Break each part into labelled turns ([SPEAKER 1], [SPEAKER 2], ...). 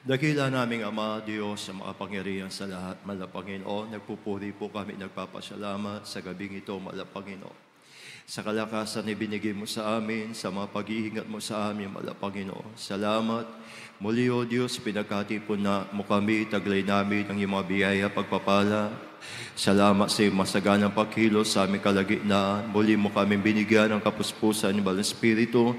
[SPEAKER 1] Dakila naming Ama, Diyos, sa makapangyarihan sa lahat, Malapanginoon, nagpupuri po kami, nagpapasalamat sa gabing ito, Malapanginoon. Sa kalakasan na ibinigay mo sa amin, sa mga pag-iingat mo sa amin, Malapanginoon. Salamat. Muli, O Diyos, pinagkatipon na mo kami, taglay namin ang iyong mga biyaya, pagpapala. Salamat sa iyong masaganang pagkilos sa aming kalagitnaan. Muli mo kami binigyan ng kapuspusan ng Banal Espiritu,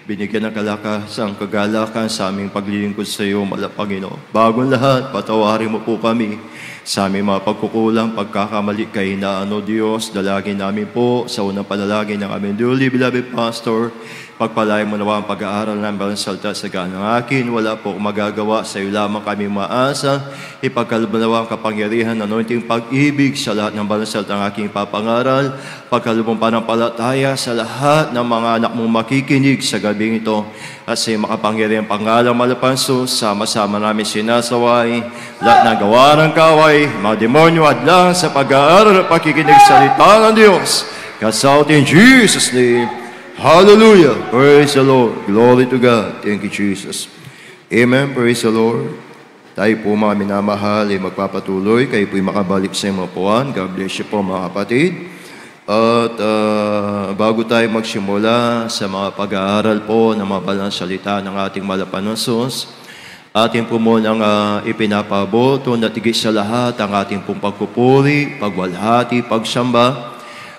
[SPEAKER 1] binigyan ng kalakasang kagalakan sa aming paglilingkod sa iyo, Malapanginoon. Bagong lahat, patawarin mo po kami sa aming mga pagkukulang, pagkakamali, kahinaan, O Diyos. Dalangin namin po sa unang panalangin ng aming duly beloved pastor, pagpalain mo nawa ang pag-aaral ng Banal Salita sa ganang akin. Wala po magagawa, sa iyo lamang kami maasa. Ipagkaloob nawa ang kapangyarihan, anointing pag-ibig sa lahat ng Banal Salita ng aking papangaral. Pagkaloob ng panampalataya sa lahat ng mga anak mong makikinig sa gabing ito. At sa iyo makapangyarihan pangalang Malapanso, sama-sama namin sinasaway lahat ng gawa ng kaway, mga demonyo at lang sa pag-aaral at pakikinig sa salita ng Diyos. Kasalt in Jesus' name. Hallelujah! Praise the Lord. Glory to God. Thank you, Jesus. Amen. Praise the Lord. Tayo po mga minamahal ay magpapatuloy. Kayo po'y makabalik sa mga puwan. God bless you po mga kapatid. At bago tayo magsimula sa mga pag-aaral po ng mga banal salita ng ating Malapanonsos, atin po munang ipinapabot o natigis sa lahat ang ating pong pagpupuri, pagwalhati, pagsamba,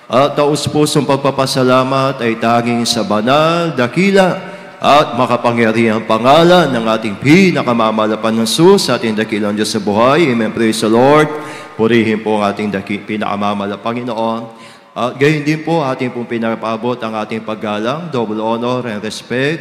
[SPEAKER 1] at taus-pusong pagpapasalamat ay tanging sa banal, dakila, at makapangyarihang pangalan ng ating pinakamamalapan ng Sus, ating dakilang Diyos sa buhay. Amen. Praise the Lord. Purihin po ang ating pinakamamalapan Panginoon. At gayon din po, ating pong pinapabot ang ating paggalang, double honor and respect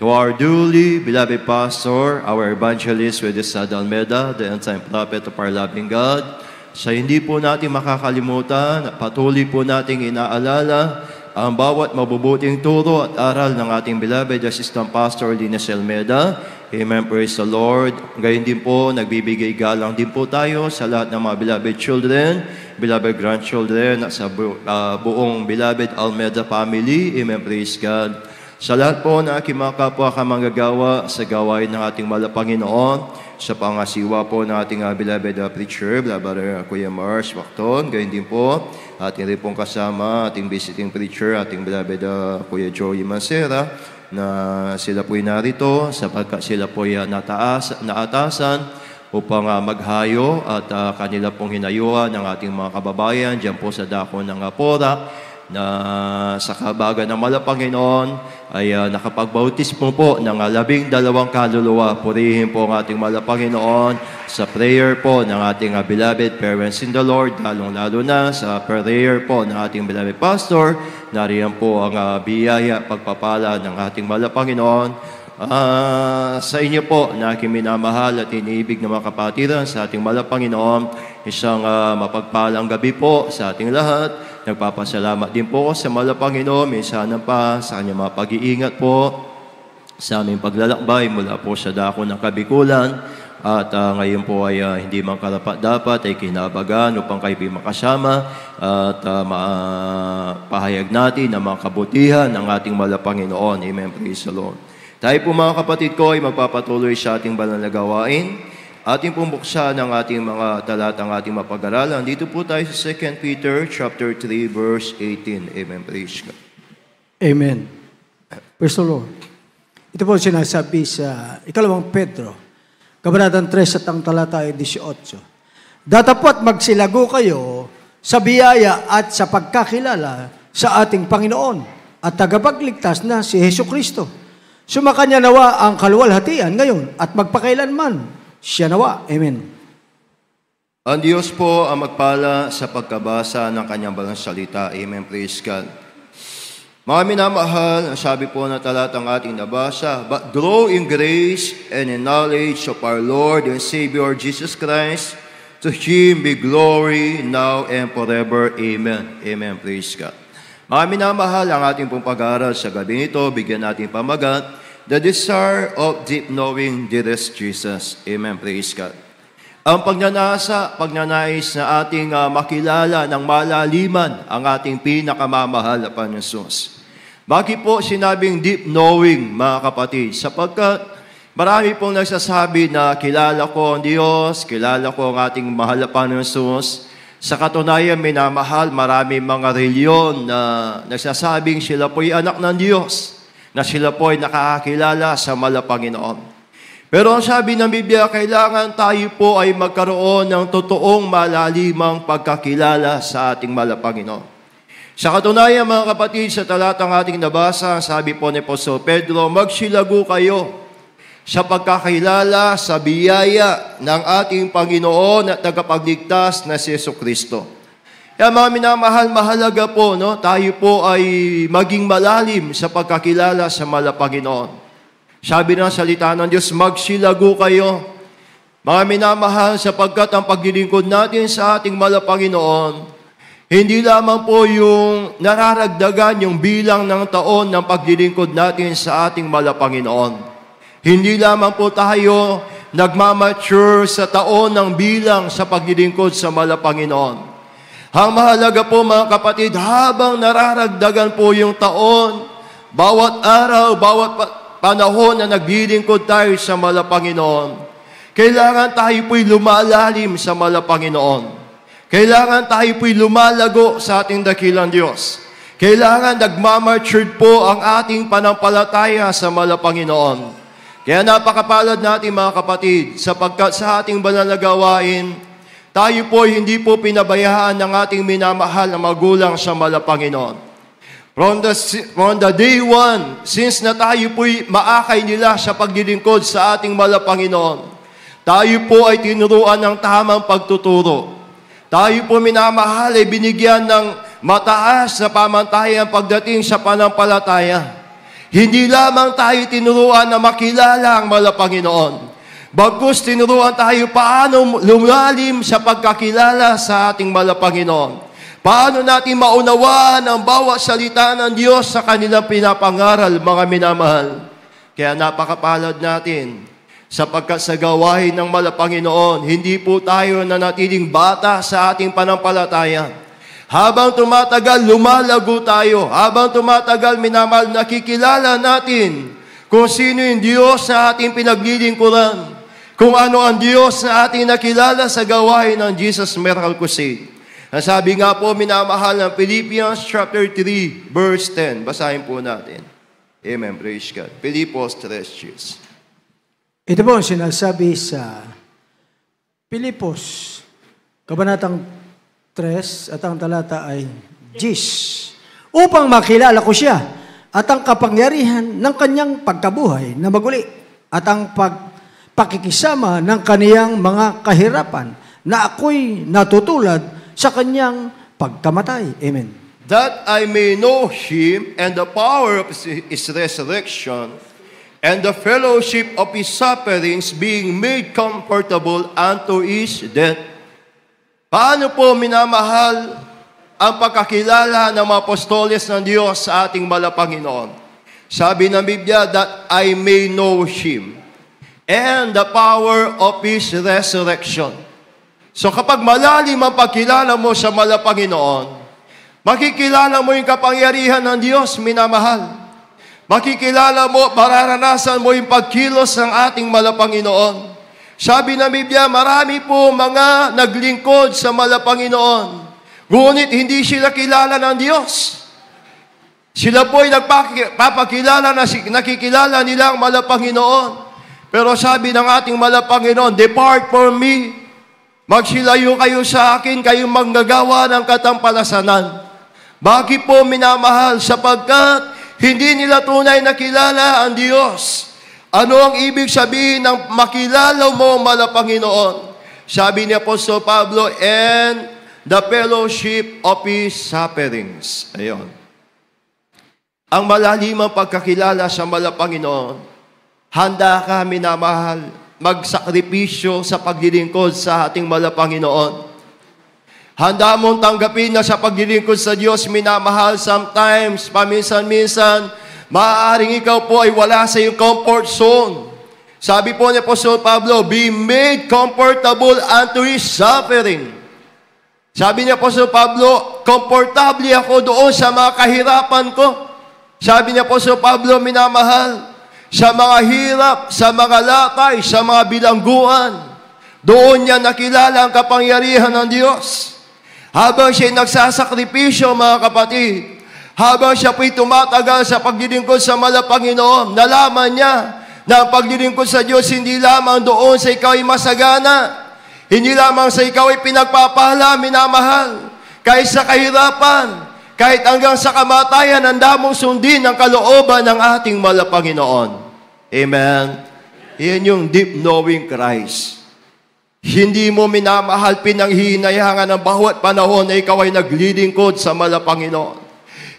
[SPEAKER 1] to our duly beloved pastor, our evangelist with the Sad Almeida, the end-time prophet of our loving God. Sa hindi po natin makakalimutan, patuloy po nating inaalala ang bawat mabubuting turo at aral ng ating beloved Assistant Pastor Linus Almeida. Amen. Praise the Lord. Gayon din po, nagbibigay galang din po tayo sa lahat ng mga beloved children, beloved grandchildren, at sa buong beloved Almeida family. Amen. Praise God. Sa lahat po na aking mga kapwa kamanggagawa sa gawain ng ating Malapanginoon, sa pangasiwa po ng ating beloved preacher, Brother Kuya Mars Wacton, gayon din po, ating rin pong kasama, ating visiting preacher, ating beloved Kuya Joey Mancera, na sila po'y narito sapagkat sila po'y naatasan upang maghayo at kanila pong hinayuan ng ating mga kababayan dyan po sa dako ng Porac, na sa kabagan ng Malapanginoon ay nakapagbautismo po ng 12 kaluluwa. Purihin po ang ating Malapanginoon sa prayer po ng ating beloved parents in the Lord, lalong-lalo na sa prayer po ng ating beloved pastor. Nariyan po ang biyaya, pagpapala ng ating Malapanginoon sa inyo po na aking minamahal at iniibig na mga kapatiran sa ating Malapanginoon. Isang mapagpalang gabi po sa ating lahat. Nagpapasalamat din po sa Malapanginoon, minsan pa sa kanyang mga pag-iingat po sa aming paglalakbay mula po sa dako ng Kabikulan. At ngayon po ay hindi man karapat-dapat ay kinabagan upang kayo makasama at pahayag natin ang mga kabutihan ng ating Malapanginoon. Amen. Praise the Lord. Tayo po mga kapatid ko ay magpapatuloy sa ating banal na gawain. Ating pong buksan ang ating mga talatang ating mapag-aralan. Dito po tayo sa 2 Peter chapter 3 verse 18. Amen. Praise God.
[SPEAKER 2] Amen. Praise the Lord. Ito po sinasabi sa ikalawang Pedro, kabanatang 3 at ang talata ay 18. Datapot magsilago kayo sa biyaya at sa pagkakilala sa ating Panginoon at tagapagligtas na si Hesus Kristo. Sumakanya nawa ang kaluwalhatian ngayon at magpakailanman. Siya nawa. Amen.
[SPEAKER 1] Ang Diyos po ang magpala sa pagkabasa ng kanyang banal salita. Amen. Praise God. Mga minamahal, sabi po na talatang ating nabasa, but grow in grace and in knowledge of our Lord and Savior Jesus Christ. To Him be glory now and forever. Amen. Amen. Praise God. Mga minamahal, ang ating pong pag-aaral sa gabi nito, bigyan natin pamagat, the desire of deep knowing dearest Jesus. Amen. Praise God. Ang pagnanais na ating makilala ng malaliman ang ating pinakamamahal na Panginoon. Bakit po sinabing deep knowing, mga kapatid? Sapagkat Marami pong nagsasabi na kilala ko ang Diyos, kilala ko ang ating mahal na Panginoon Jesus. Sa katunayan, minamahal, marami mga reliyon na nagsasabing sila po'y anak ng Diyos, na sila po'y nakakakilala sa mahal na Panginoon. Pero ang sabi ng Biblia, kailangan tayo po ay magkaroon ng totoong malalimang pagkakilala sa ating mahal na Panginoon. Sa katunayan, mga kapatid, sa talatang ating nabasa, sabi po ni Apostol Pedro, magsilago kayo sa pagkakilala sa biyaya ng ating Panginoon at tagapagligtas na si Jesucristo. Kaya mga minamahal, mahalaga po, no? Tayo po ay maging malalim sa pagkakilala sa mahal na Panginoon. Sabi ng salita ng Diyos, magsilago kayo. Mga minamahal, sapagkat ang paglilingkod natin sa ating mahal na Panginoon, hindi lamang po yung nararagdagan yung bilang ng taon ng paglilingkod natin sa ating mahal na Panginoon. Hindi lamang po tayo nagmamature sa taon ng bilang sa paglilingkod sa mahal na Panginoon. Ang mahalaga po mga kapatid, habang nararagdagan po yung taon, bawat araw, bawat panahon na naglilingkod tayo sa mahal na Panginoon, kailangan tayo po'y lumalalim sa mahal na Panginoon. Kailangan tayo po'y lumalago sa ating dakilang Diyos. Kailangan nagmamature po ang ating panampalataya sa mahal na Panginoon. Kaya napakapalad natin mga kapatid, sapagkat sa ating banal na gawain, tayo po hindi po pinabayaan ng ating minamahal na magulang sa mahal na Panginoon. From the day one, since na tayo po'y maakay nila sa paglilingkod sa ating mahal na Panginoon, tayo po ay tinuruan ng tamang pagtuturo. Tayo po minamahal ay binigyan ng mataas na pamantayan pagdating sa panampalataya. Hindi lamang tayo tinuruan na makilala ang mahal na Panginoon. Bagkus tinuruan tayo paano lumalim sa pagkakilala sa ating mahal na Panginoon. Paano natin maunawaan ang bawat salita ng Diyos sa kanilang pinapangaral, mga minamahal. Kaya napakapalad natin, sapagkat sa gawain ng mahal na Panginoon, hindi po tayo nanatiling bata sa ating panampalataya. Habang tumatagal, lumalago tayo. Habang tumatagal, minamahal, nakikilala natin kung sino yung Diyos na ating pinaglilingkuran. Kung ano ang Diyos na ating nakilala sa gawain ng Jesus Miracle Crusade. Ang sabi nga po, minamahal ng Philippians chapter 3, verse 10. Basahin po natin. Amen. Praise God. Philippos 3.
[SPEAKER 2] Ito po ang sinasabi sa Pilipos, Kabanatang 3 at ang talata ay Jis, upang makilala ko siya at ang kapangyarihan ng kanyang pagkabuhay na maguli at ang pakikisama ng kaniyang mga kahirapan na ako'y natutulad sa kanyang pagkamatay. Amen.
[SPEAKER 1] That I may know Him and the power of His resurrection and the fellowship of His sufferings, being made comfortable unto His death. Paano po minamahal ang pagkakilala ng mga apostoles ng Diyos sa ating mahal na Panginoon? Sabi ng Biblia, that I may know Him and the power of His resurrection. So kapag malalim ang pagkilala mo sa mahal na Panginoon, makikilala mo yung kapangyarihan ng Diyos, minamahal. Makikilala mo, mararanasan mo yung pagkilos ng ating mahal na Panginoon. Sabi ng Biblia, marami po mga naglingkod sa mahal na Panginoon. Ngunit hindi sila kilala ng Diyos. Sila po ay nagpapakilala na nakikilala nila ang mahal na Panginoon. Pero sabi ng ating mahal na Panginoon, depart from me. Magsilayo kayo sa akin, kayong manggagawa ng katampalasanan. Bakit po minamahal? Sapagkat hindi nila tunay na kilala ang Diyos. Ano ang ibig sabihin ng makilala mo ang mahal na Panginoon? Sabi ni Apostol Pablo, and the fellowship of His sufferings. Ayon. Ang malalimang pagkakilala sa mahal na Panginoon, handa ka, minamahal, magsakripisyo sa paglilingkod sa ating mahal na Panginoon. Handa mong tanggapin na sa paglilingkod sa Diyos, minamahal, sometimes, paminsan-minsan, maaaring ikaw po ay wala sa iyong comfort zone. Sabi po ni Apostol Pablo, be made comfortable unto His suffering. Sabi ni Apostol Pablo, komportable ako doon sa mga kahirapan ko. Sabi ni Apostol Pablo, minamahal, sa mga hirap, sa mga lakay, sa mga bilangguan. Doon niya nakilala ang kapangyarihan ng Diyos. Habang siya'y nagsasakripisyo, mga kapatid, habang siya po'y tumatagal sa paglilingkod sa Panginoon, nalaman niya na ang paglilingkod sa Diyos hindi lamang doon sa ikaw ay masagana, hindi lamang sa ikaw ay pinagpapala, minamahal, kahit sa kahirapan, kahit hanggang sa kamatayan, handa mong sundin ang kalooban ng ating Panginoon. Amen? Yan yung deep knowing Christ. Hindi mo minamahal, pinanghihinayangan ng bawat panahon na ikaw ay naglilingkod sa Panginoon.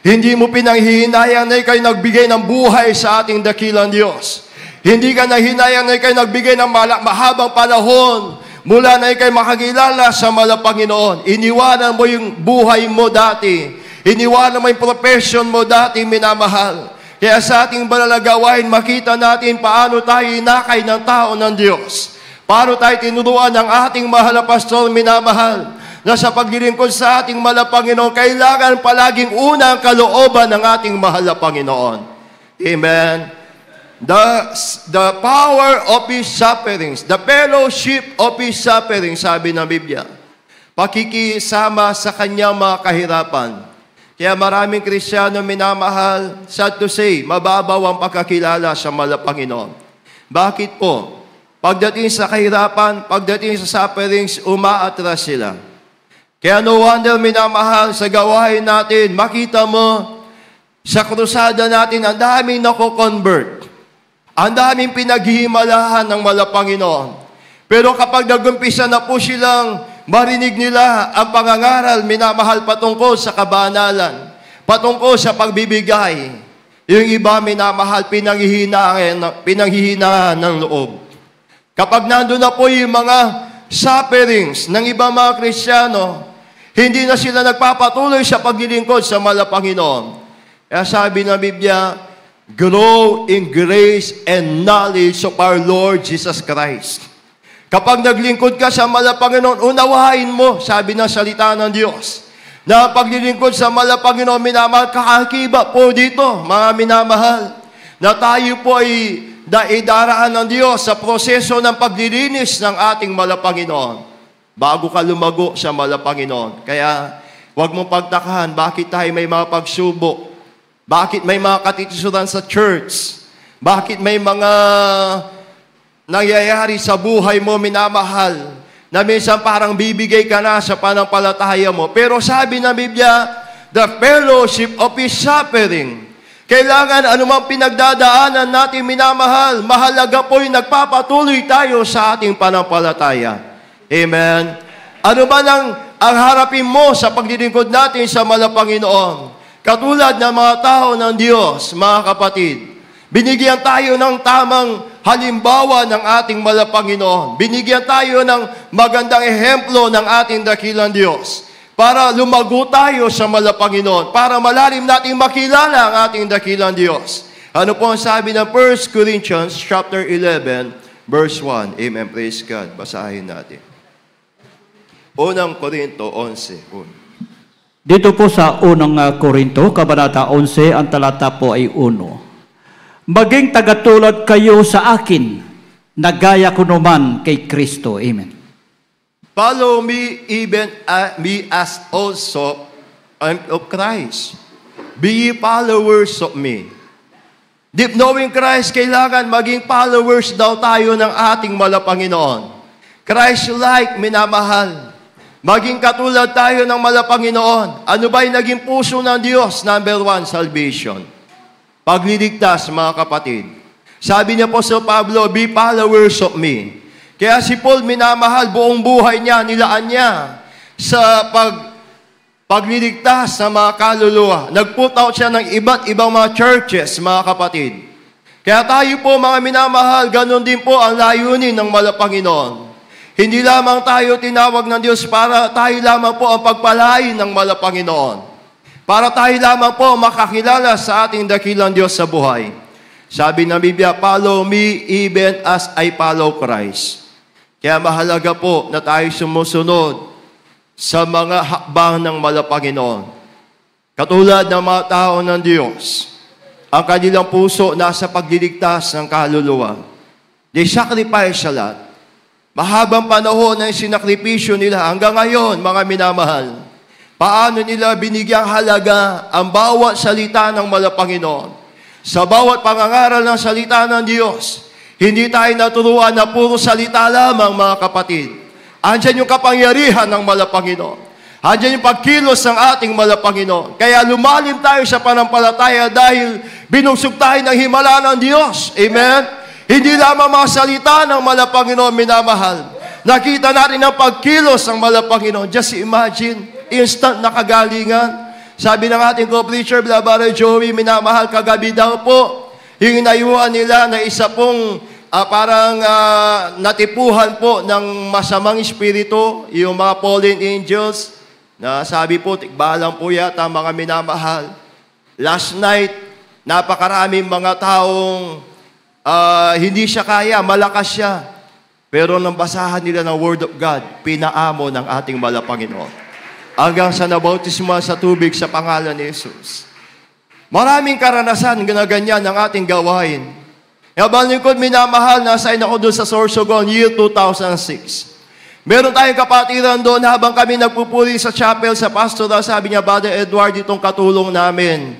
[SPEAKER 1] Hindi mo pinanghihinayang na ikaw ay nagbigay ng buhay sa ating dakilang Diyos. Hindi ka nahinayang na ikaw ay nagbigay ng mahabang panahon mula na ikaw ay makakilala sa Panginoon. Iniwanan mo yung buhay mo dati. Iniwanan mo yung profession mo dati, minamahal. Kaya sa ating balalagawain, makita natin paano tayo inakay ng tao ng Diyos. Paano tayo tinuruan ng ating mahal na pastor, minamahal, na sa paglilingkod sa ating mahal na Panginoon, kailangan palaging una ang kalooban ng ating mahal na Panginoon. Amen. The power of His sufferings, the fellowship of His sufferings, sabi ng Biblia, pakikisama sa Kanyang mga kahirapan. Kaya maraming Kristiyano, minamahal, sad to say, mababaw ang pagkakilala sa mahal na Panginoon. Bakit po? Pagdating sa kahirapan, pagdating sa sufferings, umaatras sila. Kaya no wonder, minamahal, sa gawain natin, makita mo, sa krusada natin, ang daming nako-convert. Ang daming pinaghihimalahan ng Panginoon. Pero kapag nagumpisa na po silang marinig nila ang pangangaral, minamahal, patungkol sa kabanalan, patungkol sa pagbibigay, yung iba, minamahal, pinanghihinaan ng loob. Kapag nandun na po yung mga sufferings ng ibang mga Kristiyano, hindi na sila nagpapatuloy sa paglilingkod sa Panginoon. Kaya sabi ng Biblia, grow in grace and knowledge of our Lord Jesus Christ. Kapag naglingkod ka sa Panginoon, unawain mo, sabi ng salita ng Diyos, na ang paglilingkod sa Panginoon, minamahal, kakakiba po dito, mga minamahal, na tayo po ay daidaraan ng Diyos sa proseso ng paglilinis ng ating Panginoon bago ka lumago sa Panginoon. Kaya, huwag mong pagtakahan, bakit tayo may mga pagsubok? Bakit may mga katitisuran sa church? Bakit may mga nangyayari sa buhay mo, minamahal, na minsan parang bibigay ka na sa panampalataya mo? Pero sabi ng Biblia, the fellowship of His suffering. Kailangan anumang pinagdadaanan natin, minamahal, mahalaga po yung nagpapatuloy tayo sa ating panampalataya. Amen? Ano man ang harapin mo sa paglilingkod natin sa Panginoon? Katulad ng mga tao ng Diyos, mga kapatid, binigyan tayo ng tamang halimbawa ng ating Panginoon. Binigyan tayo ng magandang ehemplo ng ating dakilang Diyos para lumago tayo sa Panginoon, para malalim nating makilala ang ating dakilang Diyos. Ano po ang sabi ng 1 Corinthians chapter 11, verse 1? Amen. Praise God. Basahin natin. Unang Korinto 11.
[SPEAKER 3] Dito po sa unang Korinto, Kabanata 11, ang talata po ay 1. Maging tagatulad kayo sa akin, na gaya ko naman kay Kristo. Amen.
[SPEAKER 1] Follow me even me as also I am of Christ. Be ye followers of me. Deep knowing Christ, kailangan maging followers daw tayo ng ating Panginoon. Christ-like, minamahal. Maging katulad tayo ng Panginoon. Ano ba yung naging puso ng Diyos? Number 1, salvation. Pagliligtas, mga kapatid. Sabi niya po sa Pablo, be followers of me. Kaya si Paul, minamahal, buong buhay niya, nilaan niya sa pagliligtas sa mga kaluluwa. Nag-put out siya ng iba't ibang mga churches, mga kapatid. Kaya tayo po, mga minamahal, ganun din po ang layunin ng Panginoon. Hindi lamang tayo tinawag ng Diyos para tayo lamang po ang pagpalain ng Panginoon. Para tayo lamang po makakilala sa ating dakilang Diyos sa buhay. Sabi ng Biblia, follow me even as I follow Christ. Kaya mahalaga po na tayo sumusunod sa mga hakbang ng Panginoon. Katulad ng mga tao ng Diyos. ang kanilang puso nasa pagliligtas ng kaluluwa. They sacrifice a lot. Mahabang panahon na sinakripisyo nila hanggang ngayon, mga minamahal. Paano nila binigyang halaga ang bawat salita ng Malapanginoon? Sa bawat pangangaral ng salita ng Diyos, hindi tayo naturuan na puro salita lamang, mga kapatid. Andiyan yung kapangyarihan ng Malapanginoon. Andiyan yung pagkilos ng ating Malapanginoon. Kaya lumalim tayo sa panampalataya dahil binusog tayo ng himala ng Diyos. Amen? Hindi lamang mga salita ng Malapanginoon, minamahal. Nakita natin ang pagkilos ng Malapanginoon. Just imagine, instant na kagalingan. Sabi ng ating co-preacher, Brother Joey, minamahal, kagabi daw po, yung inayuan nila na isa pong natipuhan po ng masamang espiritu, yung mga fallen angels, na sabi po, tikbalang po yata mga minamahal. Last night, napakaraming mga taong hindi siya kaya, malakas siya. Pero nang basahan nila ng Word of God, pinaamo ng ating Malapanginoon. Hanggang sa nabautismo sa tubig sa pangalan ni Jesus. Maraming karanasan na ganyan ng ating gawain. Habang lingkod, minamahal, nasa ako doon sa Sorsogon, year 2006. Meron tayong kapatiran doon habang kami nagpupuri sa chapel, sa pastoral, sabi niya, Brother Edward, itong katulong namin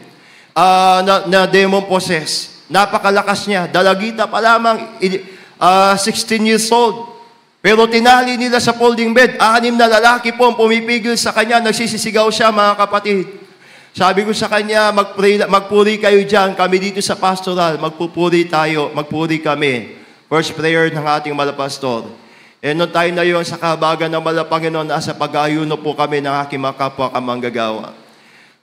[SPEAKER 1] na demon possessed. Napakalakas niya. Dalagita pa lamang, 16 years old. Pero tinali nila sa folding bed. 6 na lalaki po ang pumipigil sa kanya. Nagsisisigaw siya, mga kapatid. Sabi ko sa kanya, magpuri kayo dyan. Kami dito sa pastoral, magpupuri tayo. Magpuri kami. First prayer ng ating malapastor. Noon tayo na yun sa kabagan ng Malapanginoon, nasa pag-aayuno po kami ng aking mga kapwa kamanggagawa.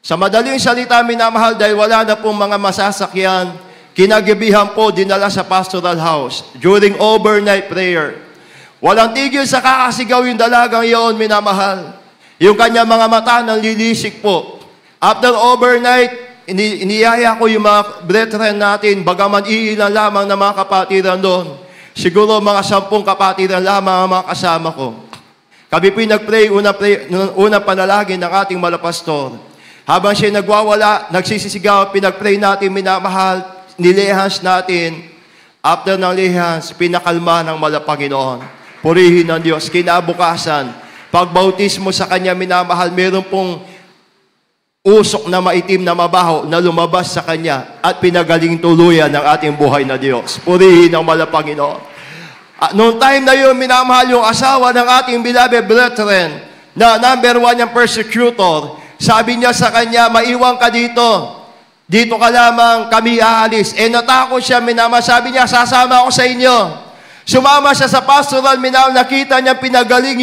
[SPEAKER 1] Sa madaling salita, minamahal, dahil wala na pong mga masasakyan, kinagabihan po, dinala sa pastoral house during overnight prayer. Walang tigil sa kakasigaw yung dalagang iyon, minamahal. Yung kanya mga mata nang lilisik po. After overnight, iniyaya ko yung mga brethren natin, bagaman iilan lamang na mga kapatiran doon. Siguro mga 10 kapatiran lamang ang mga kasama ko. Kami po nag-pray, unang panalangin ng ating malapastor. Habang siya nagwawala, nagsisisigaw, pinag-pray natin, minamahal, nilehans natin. After ng lehans, pinakalma ng Malapanginoon. Purihin ng Diyos. Kinabukasan, pagbautismo sa Kanya, minamahal, meron pong usok na maitim na mabaho na lumabas sa Kanya at pinagaling tuluyan ng ating buhay na Diyos. Purihin ng Malapanginoon. Noong time na yun, minamahal, yung asawa ng ating beloved brethren na number 1 yung persecutor, sabi niya sa kanya, maiwan ka dito. Dito ka lamang, kami aalis. Natakot siya, minamahal. Sabi niya, sasama ako sa inyo. Sumama siya sa pastoral, minamahal, nakita niya pinagaling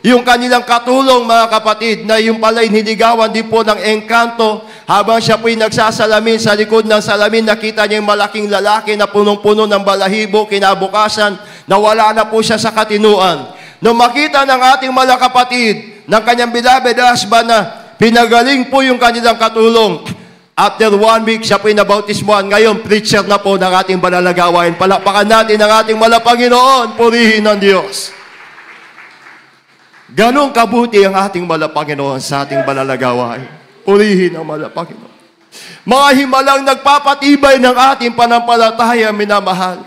[SPEAKER 1] yung kanilang katulong, mga kapatid, na yung pala'y niligawan din po ng engkanto. Habang siya po'y nagsasalamin sa likod ng salamin, nakita niya yung malaking lalaki na punong-puno ng balahibo. Kinabukasan, nawala na po siya sa katinuan. Nung makita ng ating mga kapatid, ng kanyang beloved husband na pinagaling po yung kanilang katulong, after 1 week, siya po'y nabautismuhan. Ngayon, preacher na po ng ating banalagawain. Palakpakan natin ang ating Malapanginoon. Purihin ng Diyos. Ganong kabuti ang ating Malapanginoon sa ating banalagawain. Purihin ang Malapanginoon. Mga himalang nagpapatibay ng ating panampalataya, minamahal.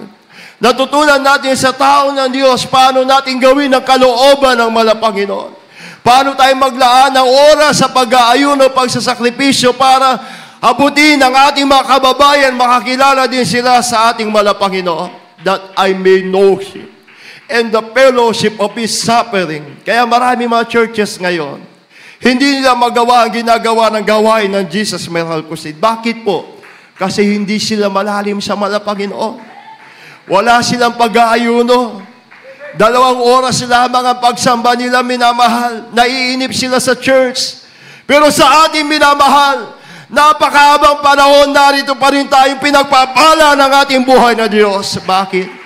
[SPEAKER 1] Natutunan natin sa tao ng Diyos paano natin gawin ang kalooban ng Malapanginoon. Paano tayo maglaan ng oras sa pag-aayuno, pagsasakripisyo para abutin ang ating mga kababayan, makakilala din sila sa ating Malapanginoon, that I may know Him and the fellowship of His suffering. Kaya marami mga churches ngayon, hindi nila magawa ang ginagawa ng gawain ng Jesus Miracle Crusade. Bakit po? Kasi hindi sila malalim sa Malapanginoon. Wala silang pag-aayuno. 2 oras lamang ang pagsamba nila, minamahal. Naiinip sila sa church. Pero sa ating minamahal, napakahabang panahon, narito pa rin tayong pinagpapala ng ating buhay na Diyos. Bakit?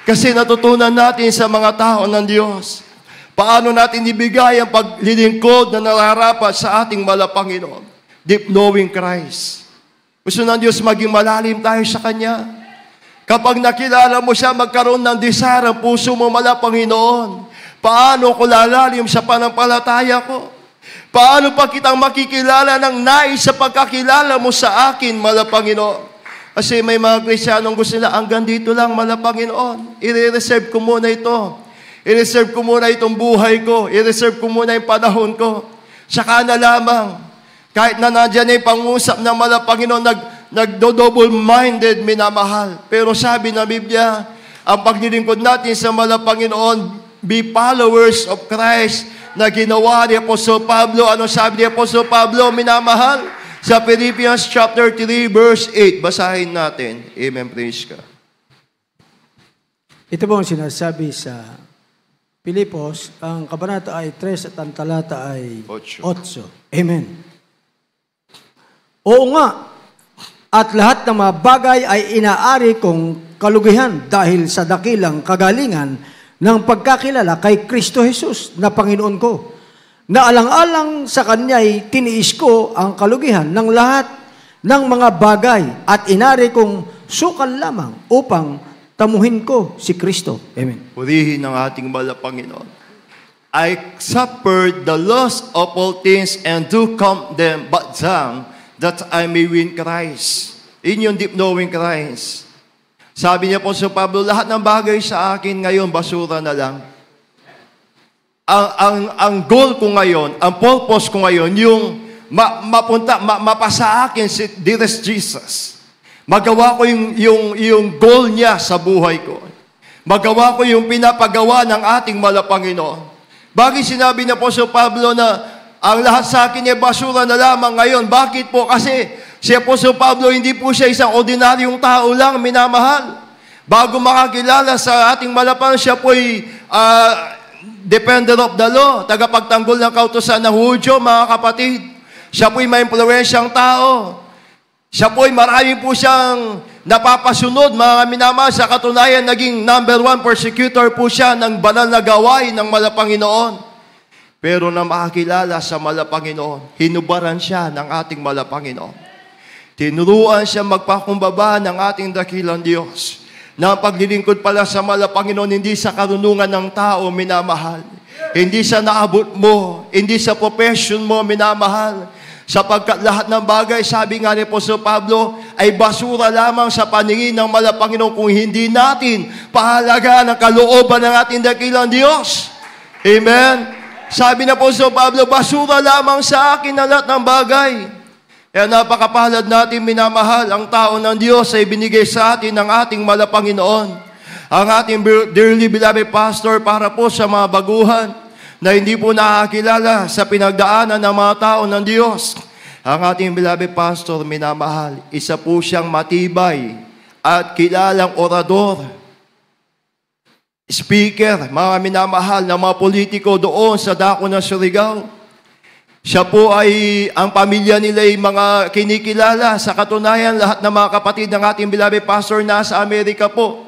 [SPEAKER 1] Kasi natutunan natin sa mga tao ng Diyos, paano natin ibigay ang paglilingkod na nararapat sa ating Malapanginoon. Deep knowing Christ. Gusto ng Diyos maging malalim tayo sa Kanya. Kapag nakilala mo siya, magkaroon ng desire ang puso mo, Malapanginoon. Paano ko lalalim sa panampalataya ko? Paano pa kitang makikilala ng nais sa pagkakilala mo sa akin, mala Panginoon? Kasi may mga Kristiyanong gusto nila, hanggang dito lang, mala Panginoon. I-reserve ko muna ito. I-reserve ko muna itong buhay ko. I-reserve ko muna yung panahon ko. Saka na lamang. Kahit na nandiyan yung pangusap na mala Panginoon, nagdo-double-minded, minamahal. Pero sabi na Biblia, ang paglilingkod natin sa mala Panginoon, be followers of Christ, na ginawa ni Apostol Pablo. Ano sabi ni Apostol Pablo, minamahal? Sa Philippians chapter 3, verse 8. Basahin natin. Amen, praise God.
[SPEAKER 2] Ito po ang sinasabi sa Pilipos, ang kabanata ay 3 at ang talata ay 8. Amen. Oo nga, at lahat ng mga bagay ay inaari kong kalugihan dahil sa dakilang kagalingan ng pagkakilala kay Kristo Jesus na Panginoon ko. Na alang-alang sa Kanya'y tiniis ko ang kalugihan ng lahat ng mga bagay at inari kong sukal lamang upang tamuhin ko si Kristo. Amen.
[SPEAKER 1] Purihin ang ating mala Panginoon. I suffered the loss of all things and do count them but dung, that I may win Christ. In yung deep knowing Christ. Sabi niya po sa Pablo, lahat ng bagay sa akin ngayon, basura na lang. Ang goal ko ngayon, ang purpose ko ngayon, yung mapasa akin si dearest Jesus. Magawa ko yung goal niya sa buhay ko. Magawa ko yung pinapagawa ng ating mala Panginoon. Bakit sinabi niya po sa Pablo na ang lahat sa akin ay basura na lamang ngayon? Bakit po? Kasi si Apostol Pablo, hindi po siya isang ordinaryong tao lang, minamahal. Bago makakilala sa ating malapang, siya po ay defender of the law, tagapagtanggol ng kautusan ng Hudyo, mga kapatid. Siya po ay may impluwensyang tao. Siya po ay marami po siyang napapasunod, mga minamahal. Sa katunayan, naging number 1 persecutor po siya ng banal na gawain ng mala Panginoon. Pero na makakilala sa mala Panginoon, hinubaran siya ng ating mala Panginoon. Tinuruan siya magpakumbaba ng ating dakilang Diyos. Na ang paglilingkod pala sa mala Panginoon, hindi sa karunungan ng tao, minamahal. Hindi sa naabot mo, hindi sa profession mo, minamahal. Sapagkat lahat ng bagay, sabi nga ni Apostol Pablo, ay basura lamang sa paningin ng mala Panginoon kung hindi natin pahalagaan ang kalooban ng ating dakilang Diyos. Amen? Sabi na Apostol Pablo, basura lamang sa akin ang lahat ng bagay. Kaya napakapalad natin, minamahal, ang tao ng Diyos ay binigay sa atin ng ating mala Panginoon. Ang ating dearly beloved pastor para po sa mga baguhan na hindi po nakakilala sa pinagdaanan ng mga tao ng Diyos. Ang ating beloved pastor, minamahal, isa po siyang matibay at kilalang orador, speaker, mga minamahal na mga politiko doon sa dako ng Surigao. Siya po ay, ang pamilya nila ay mga kinikilala. Sa katunayan, lahat ng mga kapatid ng ating beloved pastor nasa Amerika po.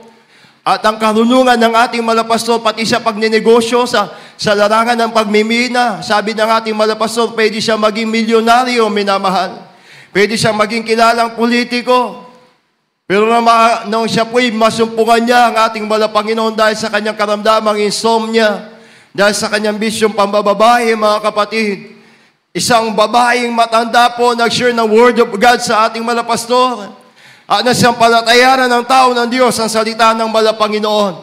[SPEAKER 1] At ang karunungan ng ating malapastor, pati sa pagninegosyo, sa larangan ng pagmimina, sabi ng ating malapastor, pwede siya maging milyonaryo, minamahal. Pwede siya maging kilalang politiko. Pero nung siya po'y masumpungan niya ang ating mala Panginoon dahil sa kanyang karamdamang insomnia, dahil sa kanyang bisyong pambababae, mga kapatid. Isang babaeng matanda po nag-share ng Word of God sa ating mala pastor. At nasampalatayanan ng tao ng Diyos ang salita ng mala Panginoon.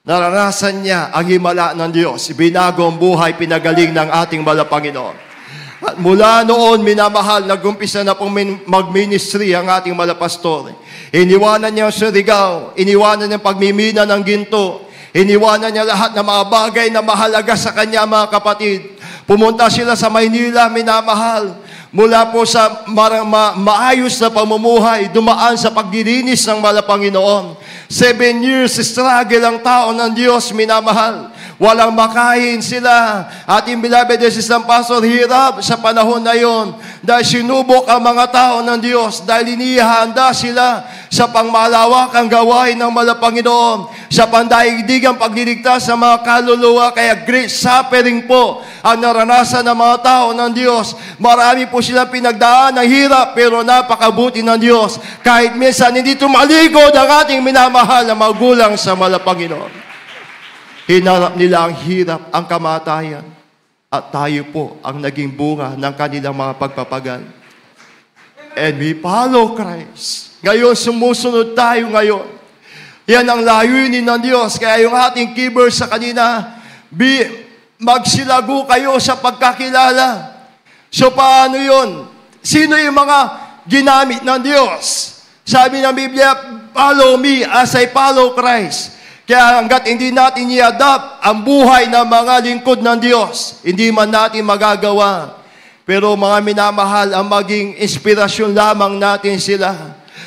[SPEAKER 1] Naranasan niya ang himala ng Diyos. Binago ang buhay, pinagaling ng ating mala Panginoon. At mula noon, minamahal, nag-umpisa na pong mag-ministry ang ating mala pastor. Iniwanan niya ang Surigao, iniwanan niya ang pagmimina ng ginto, iniwanan niya lahat ng mga bagay na mahalaga sa kanya, mga kapatid. Pumunta sila sa Maynila, minamahal. Mula po sa maayos na pamumuhay, dumaan sa paglilinis ng mala Panginoon. 7 years struggle ang tao ng Diyos, minamahal. Walang makain sila. Ating beloved assistant pastor, hirap sa panahon na yon. Dahil sinubok ang mga tao ng Diyos. Dahil inihanda sila sa pangmalawakang gawain ng mala Panginoon. Sa pandaigdigang pagliligtas sa mga kaluluwa. Kaya great suffering po ang naranasan ng mga tao ng Diyos. Marami po silang pinagdaan ng hirap, pero napakabuti ng Diyos. Kahit minsan hindi tumalikod ang ating minamahal na magulang sa mala Panginoon. Hinarap nila ang hirap, ang kamatayan. at tayo po ang naging bunga ng kanilang mga pagpapagal. And we follow Christ. Ngayon, sumusunod tayo ngayon. Yan ang layunin ng Diyos. Kaya yung ating keyboard sa kanina, magsilago kayo sa pagkakilala. So paano yun? Sino yung mga ginamit ng Diyos? Sabi ng Biblia, follow me as I follow Christ. Kaya hanggat hindi natin i-adapt ang buhay ng mga lingkod ng Diyos, hindi man natin magagawa. Pero mga minamahal, ang maging inspirasyon lamang natin sila,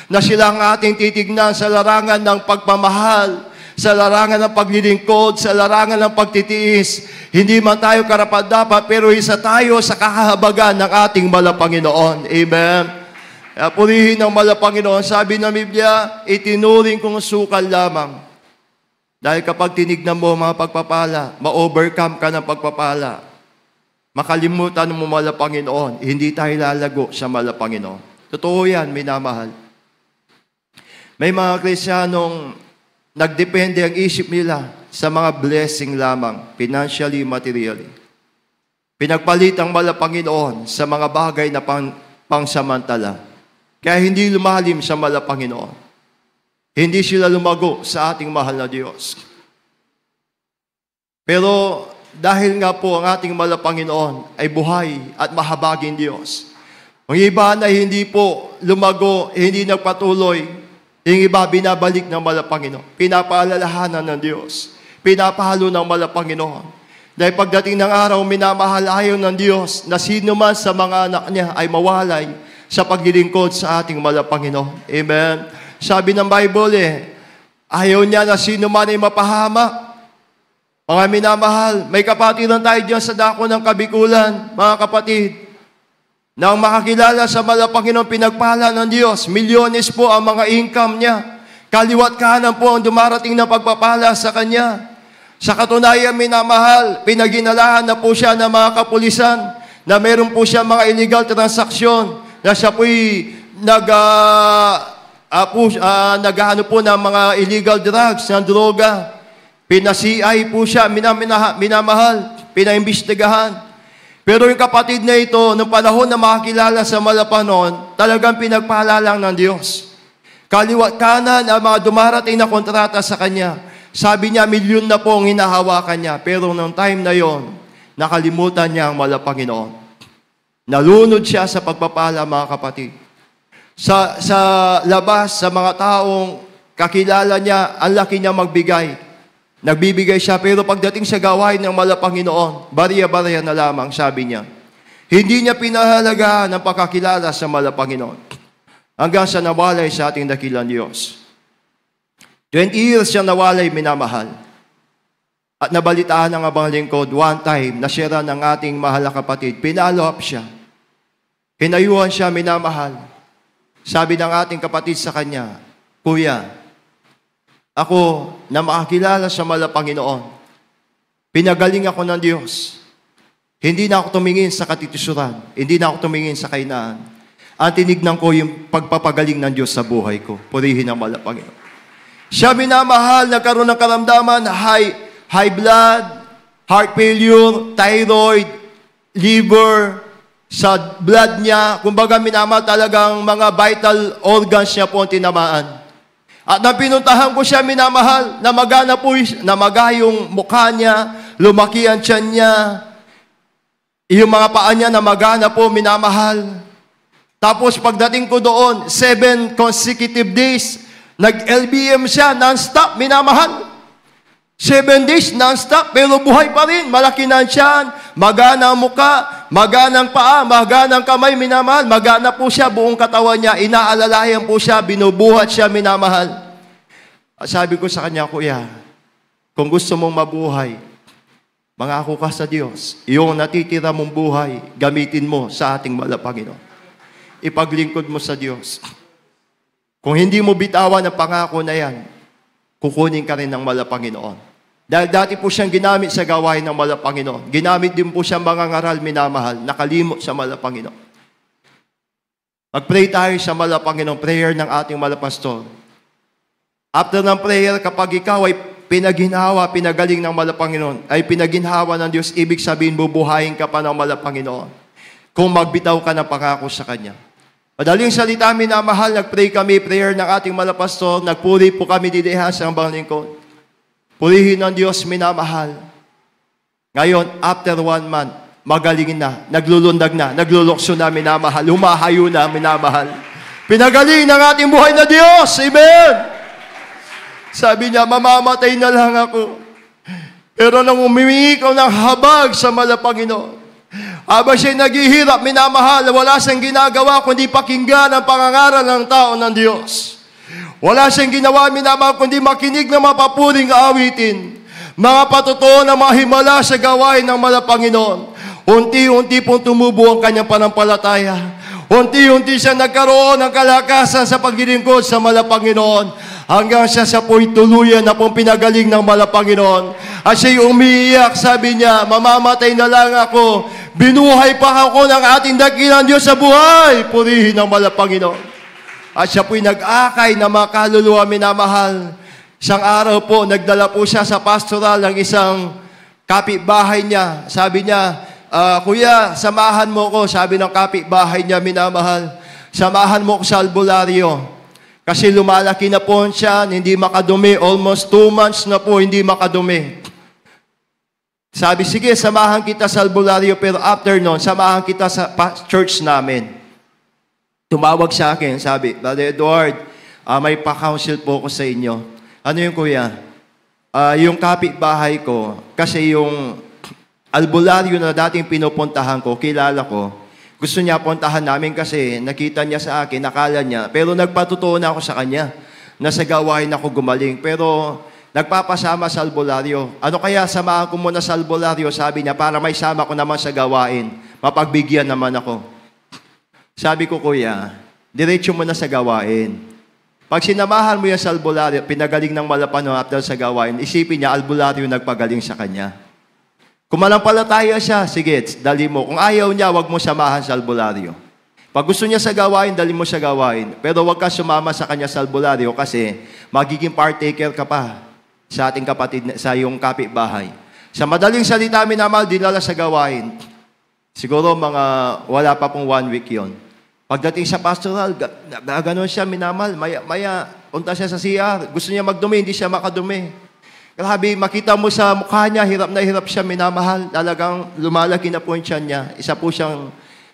[SPEAKER 1] na sila ang ating titignan sa larangan ng pagmamahal, sa larangan ng paglilingkod, sa larangan ng pagtitiis. Hindi man tayo karapat-dapat, pero isa tayo sa kahabagan ng ating Malapanginoon. Amen. Kaya purihin ng Malapanginoon. Sabi ng Biblia, itinuring kong sukal lamang. Dahil kapag tinignan mo mga pagpapala, ma-overcome ka ng pagpapala. Makalimutan mo Malapanginoon, hindi tayo lalago sa Malapanginoon. Totoo yan, minamahal. May mga Kristiyanong nagdepende ang isip nila sa mga blessing lamang, financially, materially. Pinagpalit ang Malapanginoon sa mga bagay na pangsamantala. Kaya hindi lumalim sa Malapanginoon. Hindi sila lumago sa ating mahal na Diyos. Pero dahil nga po ang ating Malapanginoon ay buhay at mahabaging Diyos. Ang iba na hindi po lumago, hindi nagpatuloy, yung iba binabalik ng Malapanginoon. Pinapaalalahanan ng Diyos. Pinapahalo ng Malapanginoon. Dahil pagdating ng araw, minamahal ayaw ng Diyos na sino man sa mga anak niya ay mawalay sa paglilingkod sa ating Malapanginoon. Amen. Sabi ng Bible ayaw niya na sino man ay mapahamak. Mga minamahal, may kapatiran tayo dyan sa dako ng Kabikulan, mga kapatid. Nang makakilala sa Malapanginoon, pinagpala ng Diyos, milyones po ang mga income niya. Kaliwat kanan po ang dumarating na pagpapala sa kanya. Sa katunayan, minamahal, pinaginalahan na po siya ng mga kapulisan na meron po siya mga illegal transaksyon na siya po'y naghahanap po ng mga illegal drugs, ng droga. Pinasi-CI po siya, minamahal, pinaimbestigahan. Pero yung kapatid na ito, nung panahon na makakilala sa Malapanginoon, talagang pinagpala lang ng Diyos. Kaliwat kanan ang mga dumarating na kontrata sa kanya. Sabi niya, milyon na po ang hinahawakan niya. Pero nung time na yon, nakalimutan niya ang Malapanginoon. Nalunod siya sa pagpapala, mga kapatid. Sa labas, sa mga taong kakilala niya, ang laki niya magbigay. Nagbibigay siya, pero pagdating sa gawain ng Malapanginoon, bariya-bariya na lamang, sabi niya. Hindi niya pinahalagahan ang pagkakilala sa Malapanginoon. Hanggang sa nawalay sa ating dakilang Diyos. 20 years siya nawalay, minamahal. At nabalitaan ng abang lingkod, one time, nasira ng ating mahal na kapatid. Pinalo up siya. Hinayuhan siya, minamahal. Sabi ng ating kapatid sa kanya, Kuya, ako na makakilala sa Malapanginoon, pinagaling ako ng Diyos. Hindi na ako tumingin sa katitisuran. Hindi na ako tumingin sa kainaan. Ang tinignan ko yung pagpapagaling ng Diyos sa buhay ko. Purihin ang Malapanginoon. Siya minamahal, nagkaroon ng karamdaman, high blood, heart failure, thyroid, liver, sa blood niya, kumbaga minamahal talagang mga vital organs niya po ang tinamaan. At nang pinuntahan ko siya, minamahal, namaga yung mukha niya, lumaki ang tiyan niya, yung mga paa niya namaga na po, minamahal. Tapos pagdating ko doon, 7 consecutive days, nag-LBM siya, non-stop, minamahal. 7 days, non-stop, pero buhay pa rin. Malaki na ang tiyan, magana ang muka, magana ang paa, magana ang kamay, minamahal. Magana po siya, buong katawan niya, inaalalayan po siya, binubuhat siya, minamahal. At sabi ko sa kanya, Kuya, kung gusto mong mabuhay, mangako ka sa Diyos, yung natitira mong buhay, gamitin mo sa ating Malapanginoon. Ipaglingkod mo sa Diyos. Kung hindi mo bitawan ang pangako na yan, kukunin ka rin ng Malapanginoon. Dahil dati po siyang ginamit sa gawain ng Malapanginoon. Ginamit din po siyang mga ngaral, minamahal, nakalimot sa Malapanginoon. Mag-pray tayo sa Malapanginoon, prayer ng ating malapastor. After ng prayer, kapag ikaw ay pinaginhawa, pinagaling ng Malapanginoon, ay pinaginhawa ng Diyos, ibig sabihin, bubuhayin ka pa ng Malapanginoon kung magbitaw ka ng pangako sa Kanya. Madaling salita, minamahal, nag-pray kami, prayer ng ating malapastor, nagpuri po kami didiha sa ambang lingkod. Purihin ng Diyos, minamahal. Ngayon, after 1 month, magaling na, naglulundag na, naglulokso na, minamahal, humahayo na, minamahal. Pinagaling ng ating buhay na Diyos. Amen! Sabi niya, mamamatay na lang ako. Pero nang umimingi ko ng habag sa Malapanginoon, habang siya'y naghihirap, minamahal, wala siyang ginagawa kundi pakinggan ang pangangaral ng tao ng Diyos. Wala siyang ginawa, minamahal, kundi makinig ng mapapuring awitin. Mga patotoo na mahimala sa gawain ng Malapanginoon. Unti-unti pong tumubo ang kanyang panampalataya. Unti-unti siya nagkaroon ng kalakasan sa paglilingkod sa Malapanginoon. Hanggang siya sa po'y tuluyan na pong pinagaling ng Malapanginoon. At siya'y umiiyak, sabi niya, mamamatay na lang ako. Binuhay pa ako ng ating dakilang Diyos sa buhay. Purihin ng Malapanginoon. At siya po'y nag-akay na mga kaluluwa, minamahal. Isang araw po, nagdala po siya sa pastoral ng isang kapitbahay niya. Sabi niya, Kuya, samahan mo ko. Sabi ng kapitbahay niya, minamahal, samahan mo ko sa albularyo. Kasi lumalaki na po siya, hindi makadumi. Almost 2 months na po, hindi makadumi. Sabi, sige, samahan kita sa albularyo, pero after nun, samahan kita sa church namin. Tumawag sa akin, sabi, Brother Edward, may pa-counsel po ko sa inyo. Ano yung kuya? Yung kapitbahay ko, kasi yung albularyo na dating pinupuntahan ko, kilala ko, gusto niya puntahan namin kasi nakita niya sa akin, nakala niya, pero nagpatutuo na ako sa kanya, na sa gawain ako gumaling, pero nagpapasama sa albularyo. Ano kaya, samahan ko muna sa albularyo, sabi niya, para may sama ko naman sa gawain, mapagbigyan naman ako. Sabi ko, kuya, diretso mo na sa gawain. Pag sinamahan mo yan sa albularyo, pinagaling ng Malapanginoon after sa gawain, isipin niya, albularyo nagpagaling sa kanya. Kung malampalataya siya, sige, dali mo. Kung ayaw niya, wag mo samahan sa albularyo. Pag gusto niya sa gawain, dali mo sa gawain. Pero wag ka sumama sa kanya sa albularyo kasi magiging partaker ka pa sa ating kapatid, sa iyong kapitbahay. Sa madaling salita, minamahal, dinala sa gawain. Siguro wala pa pong 1 week yon. Pagdating sa pastoral, gano'n siya, minamahal. Maya, punta siya sa CR. Gusto niya magdumi, hindi siya makadumi. Grabe, makita mo sa mukha niya, hirap na hirap siya, minamahal. Talagang lumalaki na po yung tiyan niya. Isa po siyang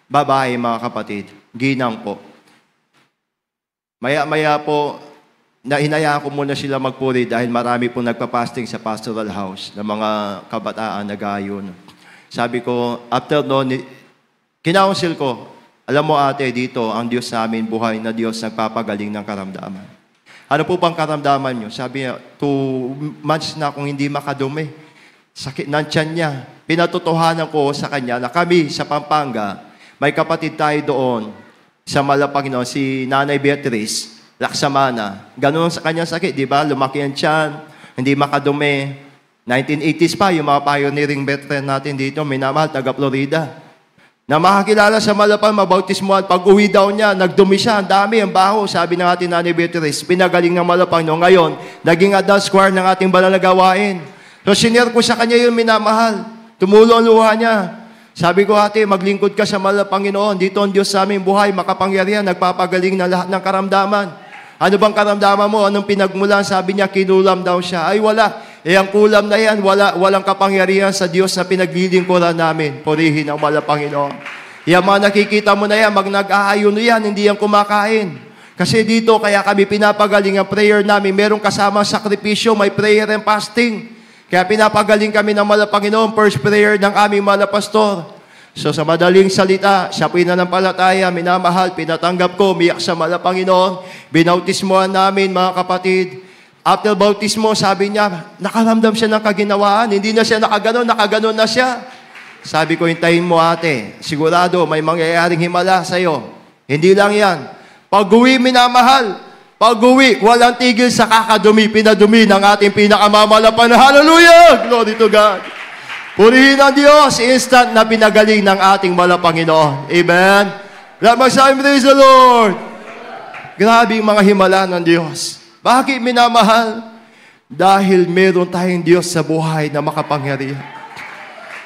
[SPEAKER 1] babae, mga kapatid. Ginang po. Maya-maya po, hinayaan ko muna sila magpuri dahil marami po nagpa-fasting sa pastoral house ng mga kabataan na gayon. Sabi ko, after noon, kinounsel ko, alam mo ate, dito, ang Diyos namin, buhay na Diyos, nagpapagaling ng karamdaman. Ano po bang karamdaman nyo? Sabi niya, 2 months na akong hindi makadumi. Sakit ng tiyan niya. Pinatotohanan ko sa kanya na kami sa Pampanga, may kapatid tayo doon sa Malapanginoon, si Nanay Beatrice, Laksamana. Ganun sa kanyang sakit, di ba? Lumaki ang tiyan, hindi makadumi. 1980s pa, yung mga pioneering veteran natin dito, minamahal, taga Florida. Na makakilala sa Malapan, mabautismuhan. Pag uwi daw niya, nagdumi siya, ang dami, ang baho. Sabi ng ating Nanay Beatrice, pinagaling ng Malapan. No, ngayon, naging adult square ng ating banal na gawain. So, sinare ko sa kanya yung minamahal. Tumulo ang luha niya. Sabi ko, ate, maglingkod ka sa Malapanginoon. Dito ang Diyos sa aming buhay, makapangyarihan, nagpapagaling na lahat ng karamdaman. Ano bang karamdaman mo? Anong pinagmulan? Sabi niya, kinulam daw siya. Ay, wala. Ang kulam na yan, walang kapangyarihan sa Diyos na pinaglilingkuran namin. Purihin ang Malapanginoon. Yung mga nakikita mo na yan, nag-aayuno yan, hindi yan kumakain. Kasi dito, kaya kami pinapagaling ang prayer namin. Merong kasama sakripisyo, may prayer and fasting. Kaya pinapagaling kami ng Malapanginoon, first prayer ng aming malapastor. So sa madaling salita, siya pinanampalataya, minamahal, pinatanggap ko, umiyak sa Malapanginoon, binautismohan namin mga kapatid. After bautismo, sabi niya, nakaramdam siya ng kaginawaan, hindi na siya nakaganon na siya. Sabi ko, hintayin mo ate, sigurado may mangyayaring himala sa'yo. Hindi lang yan. Pag-uwi, minamahal, pag-uwi, walang tigil sa kakadumi, pinadumi ng ating pinakamamalapan. Hallelujah! Glory to God. Purihin ang Diyos, instant na pinagaling ng ating Malapanginoon. Amen? Praise the Lord. Grabe yung mga himala ng Diyos. Bakit minamahal? Dahil meron tayong Diyos sa buhay na makapangyarihan.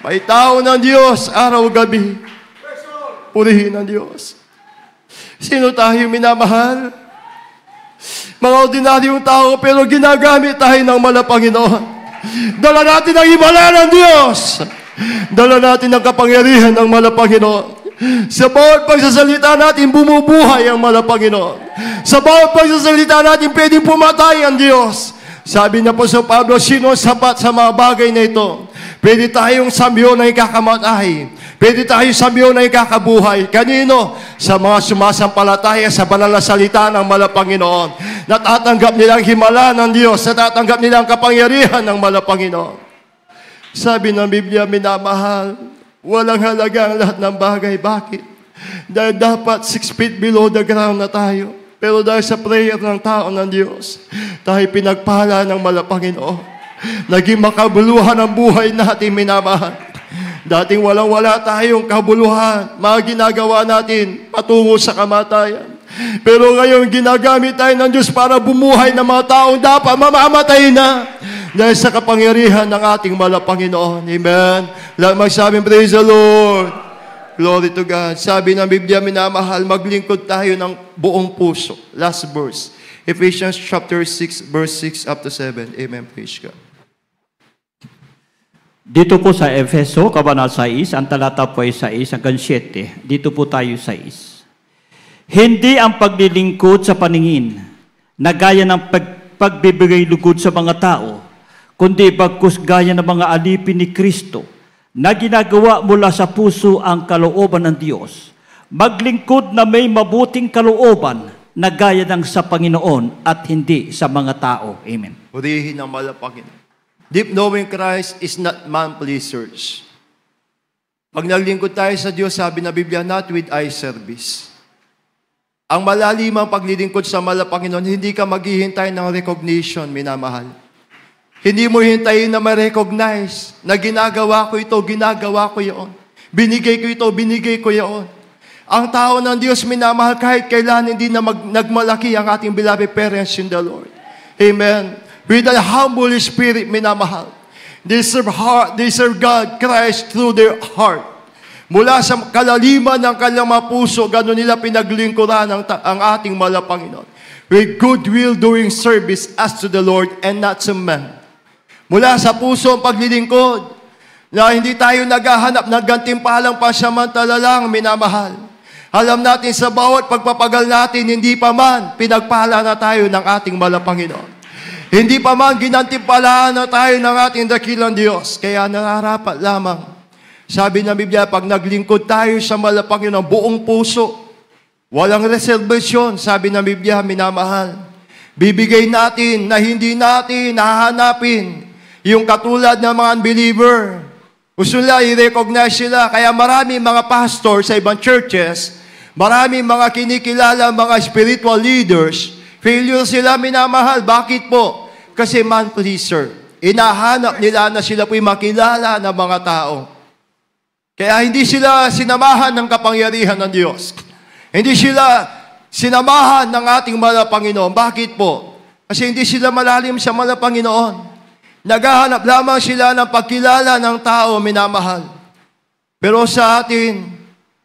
[SPEAKER 1] May tao ng Diyos, araw-gabi. Purihin ang Diyos. Sino tayo minamahal? Mga ordinaryong tao, pero ginagamit tayo ng Panginoon. Dala natin ang himala ng Diyos. Dala natin ang kapangyarihan ng Panginoon. Sa bawat pagsasalita natin, bumubuhay ang Panginoon. Sa bawat pagsasalita natin, pwedeng pumatay ang Diyos. Sabi na po sa Pablo, sino sapat sa mga bagay na ito? Pwede tayong samyo na ikakamatay. Pwede tayong samyo na ikakabuhay. Kanino? Sa mga sumasampalataya sa banal na salita ng Panginoon. Natatanggap nilang himala ng Diyos. Natatanggap nilang kapangyarihan ng Panginoon. Sabi ng Biblia, minamahal, walang halaga ang lahat ng bagay. Bakit? Dahil dapat 6 feet below the ground na tayo. Pero dahil sa prayer ng tao ng Diyos, tayo pinagpala ng Panginoon. Naging makabuluhan ang buhay natin, minamahal. Dating walang-wala tayong kabuluhan, mga ginagawa natin patungo sa kamatayan. Pero ngayon, ginagamit tayo ng Diyos para bumuhay ng mga taong dapat mamamatay na. Dahil sa kapangyarihan ng ating Panginoon. Amen. Lahat magsabi, praise the Lord. Glory to God. Sabi ng Biblia, minamahal, maglingkod tayo ng buong puso. Last verse. Ephesians chapter 6, verse 6 up to 7. Amen. Praise God.
[SPEAKER 3] Dito po sa Efeso, Kabanata 6, ang talata po ay 6 hanggang 7. Dito po tayo 6. Hindi ang paglilingkod sa paningin na gaya ng pagbibigay lugod sa mga tao, kundi bagkus gaya ng mga alipin ni Kristo na ginagawa mula sa puso ang kalooban ng Diyos. Maglingkod na may mabuting kalooban na gaya ng sa Panginoon at hindi sa mga tao. Amen.
[SPEAKER 1] Purihin ang Panginoon. Deep knowing Christ is not man-pleasers. Pag naglingkod tayo sa Diyos, sabi na Biblia, not with eye service. Ang malalimang paglilingkod sa Panginoon, hindi ka maghihintay ng recognition, minamahal. Hindi mo hintayin na ma-recognize na ginagawa ko ito, ginagawa ko yun. Binigay ko ito, binigay ko yun. Ang tao ng Diyos, minamahal, kahit kailan hindi na nagmalaki ang ating beloved parents in the Lord. Amen. With a humble spirit, minamahal. They serve God, Christ, through their heart. Mula sa kalaliman ng kanyang mga puso, gano'n nila pinaglingkuran ang ating Panginoon. With goodwill doing service as to the Lord and not to man. Mula sa puso ang paglilingkod, na hindi tayo naghahanap ng gantimpalang pansamantala lang, minamahal. Alam natin sa bawat pagpapagal natin, hindi pa man pinagpala na tayo ng ating Panginoon. Hindi pa man ginantimpalaan na tayo ng ating dakilang Diyos. Kaya nararapat lamang. Sabi ng Biblia, pag naglingkod tayo sa Panginoon, buong puso, walang reservation, sabi ng Biblia, minamahal. Bibigay natin na hindi natin hahanapin yung katulad ng mga unbeliever. Gusto nila i-recognize sila. Kaya marami mga pastor sa ibang churches, marami mga kinikilala, mga spiritual leaders, failure sila, minamahal. Bakit po? Kasi man-pleaser. Inahanap nila na sila po'y makilala ng mga tao. Kaya hindi sila sinamahan ng kapangyarihan ng Diyos. Hindi sila sinamahan ng ating Panginoon. Bakit po? Kasi hindi sila malalim sa Panginoon. Naghahanap lamang sila ng pagkilala ng tao, minamahal. Pero sa atin,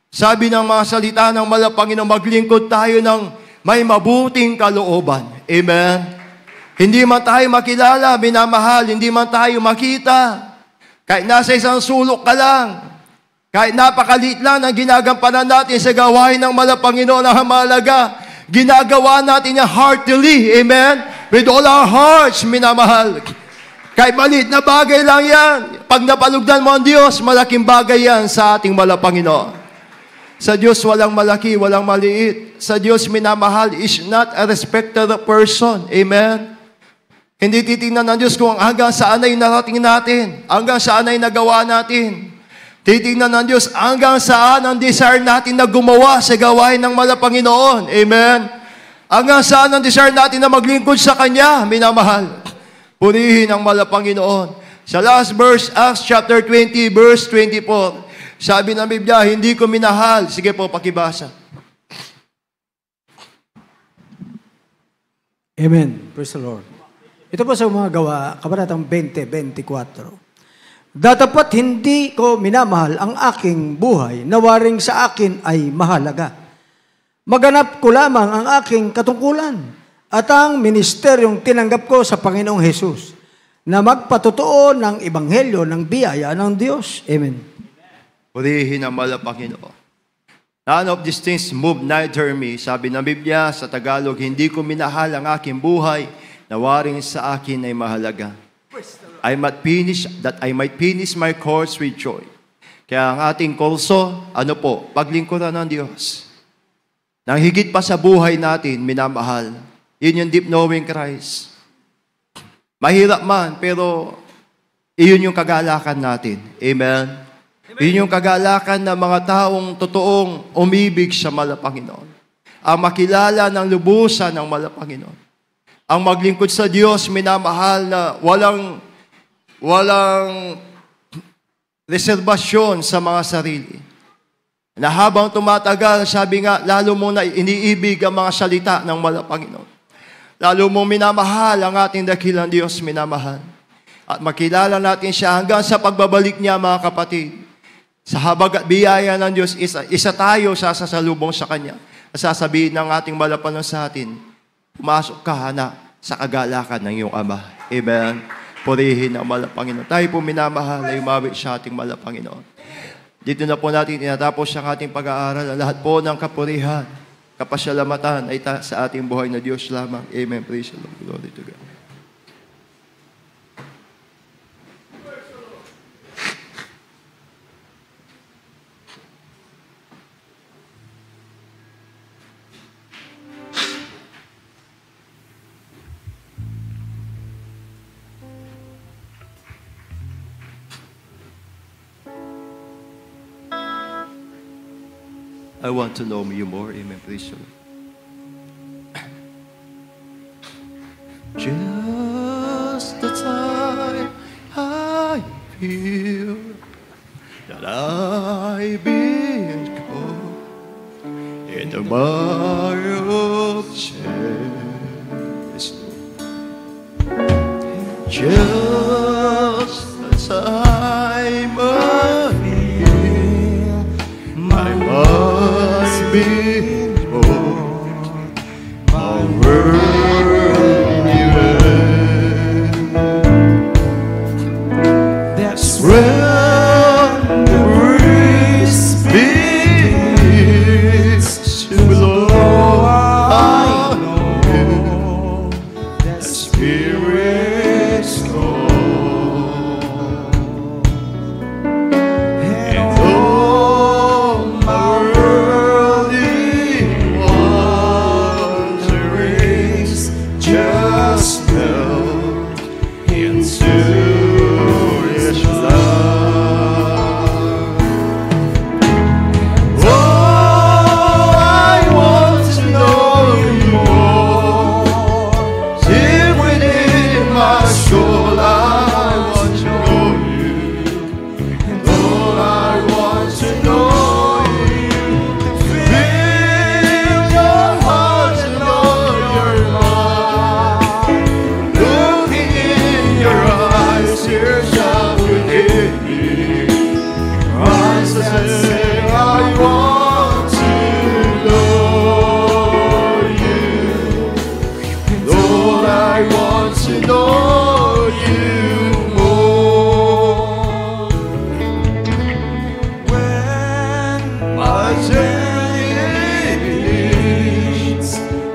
[SPEAKER 1] sabi ng mga salita ng Panginoon, maglingkod tayo ng may mabuting kalooban. Amen. Hindi man tayo makilala, minamahal, hindi man tayo makita. Kahit nasa isang sulok ka lang, kahit napakaliit lang ang ginagampanan natin sa gawain ng Panginoon ang mahalaga, ginagawa natin yung heartily, amen? With all our hearts, minamahal. Kahit maliit na bagay lang yan, pag napalugdan mo ang Diyos, malaking bagay yan sa ating Panginoon. Sa Diyos, walang malaki, walang maliit. Sa Diyos, minamahal, is not a respected person. Amen? Hindi titingnan ng Diyos kung hanggang saan ay narating natin, hanggang saan ay nagawa natin. Titingnan ng Diyos hanggang saan ang desire natin na gumawa sa gawain ng Panginoon. Amen? Hanggang saan ang desire natin na maglingkod sa Kanya, minamahal. Purihin ang Panginoon. Sa last verse, Acts chapter 20, verse 24, sabi ng Biblia, hindi ko minahal. Sige po, pakibasa.
[SPEAKER 2] Amen. Praise the Lord. Ito po sa mga gawa, kabanatang 20:24. Datapat hindi ko minamahal ang aking buhay na waring sa akin ay mahalaga. Maganap ko lamang ang aking katungkulan at ang ministeryong tinanggap ko sa Panginoong Hesus na magpatotoo ng ebanghelyo ng biyaya ng Diyos. Amen.
[SPEAKER 1] Purihin ang mahal na Panginoon. None of these things move neither me. Sabi ng Biblia sa Tagalog, hindi ko minahal ang aking buhay na waring sa akin ay mahalaga. That I might finish my course with joy. Kaya ang ating kurso, paglingkuran ng Diyos. Nang higit pa sa buhay natin, minamahal. Yun yung deep knowing Christ. Mahirap man, pero iyon yung kagalakan natin. Amen? Yun yung kagalakan ng mga taong totoong umibig sa mahal na Panginoon. Ang makilala ng lubusan ng mahal na Panginoon. Ang maglingkod sa Diyos, minamahal na walang reserbasyon sa mga sarili. Na habang tumatagal, sabi nga, lalo mo na iniibig ang mga salita ng mahal na Panginoon. Lalo mo minamahal ang ating dakilang Diyos, minamahal. At makilala natin siya hanggang sa pagbabalik niya, mga kapatid. Sa habag at biyaya ng Diyos, isa tayo sasalubong sa Kanya. Sasabihin ng ating malapanan sa atin, pumasok ka na sa kagalakan ng iyong Ama. Amen. Purihin ang mahal na Panginoon. Tayo po minamahal ay umawit sa ating mahal na Panginoon. Dito na po natin tinatapos ang ating pag-aaral. Lahat po ng kapurihan, kapasalamatan ay sa ating buhay na Diyos lamang. Amen. Praise the Lord. Glory to God. I want to know you more. Amen. Praise the Lord. Just the time I feel that I've been caught in the mire of chains. Just the time I feel my mind being born, my world new. That's when the breeze begins to blow. I know that Spirit's gone, and though my worldly wanderings just melt into His love. Oh, I want to know You more. Deep within my soul, I want to know You. And Lord, I want to know You. Feel Your heart and know Your mind. Looking in Your eyes, tears up within me. Eyes that say, I want to know You. Lord, I want to know You more. When my journey leads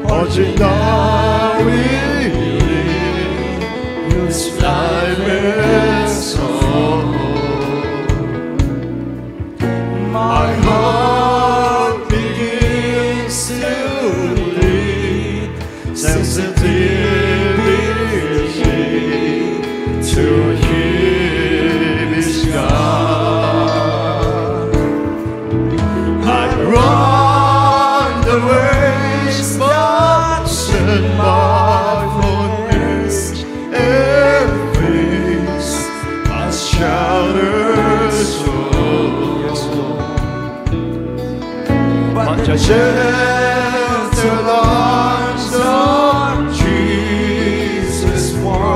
[SPEAKER 1] ordinarily, this life is all. My heart begins to bleed, sensitivity to Him is God. I run the race, but set my focus and face a shattered soul. But the shelter arms of Jesus warm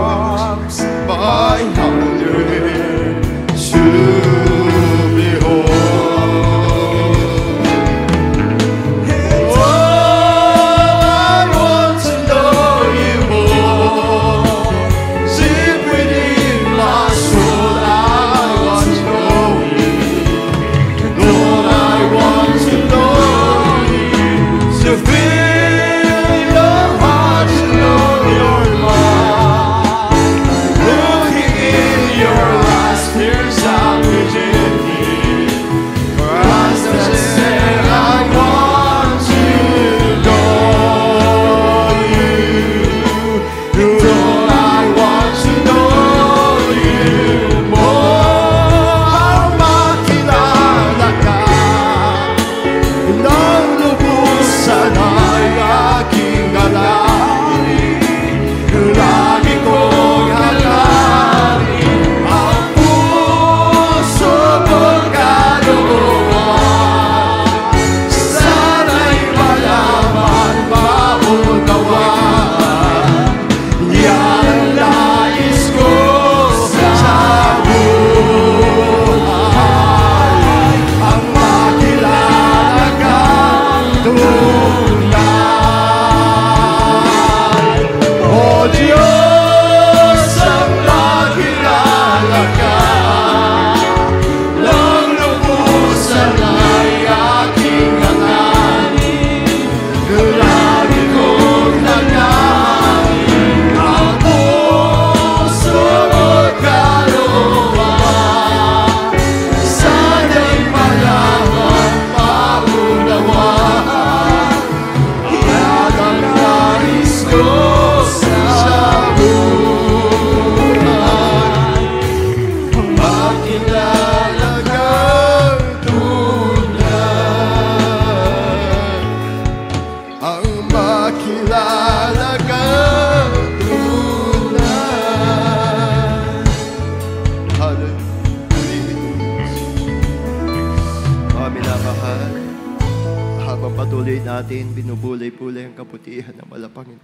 [SPEAKER 1] patuloy natin binubulay-bulay ang kabutihan ng malapangin.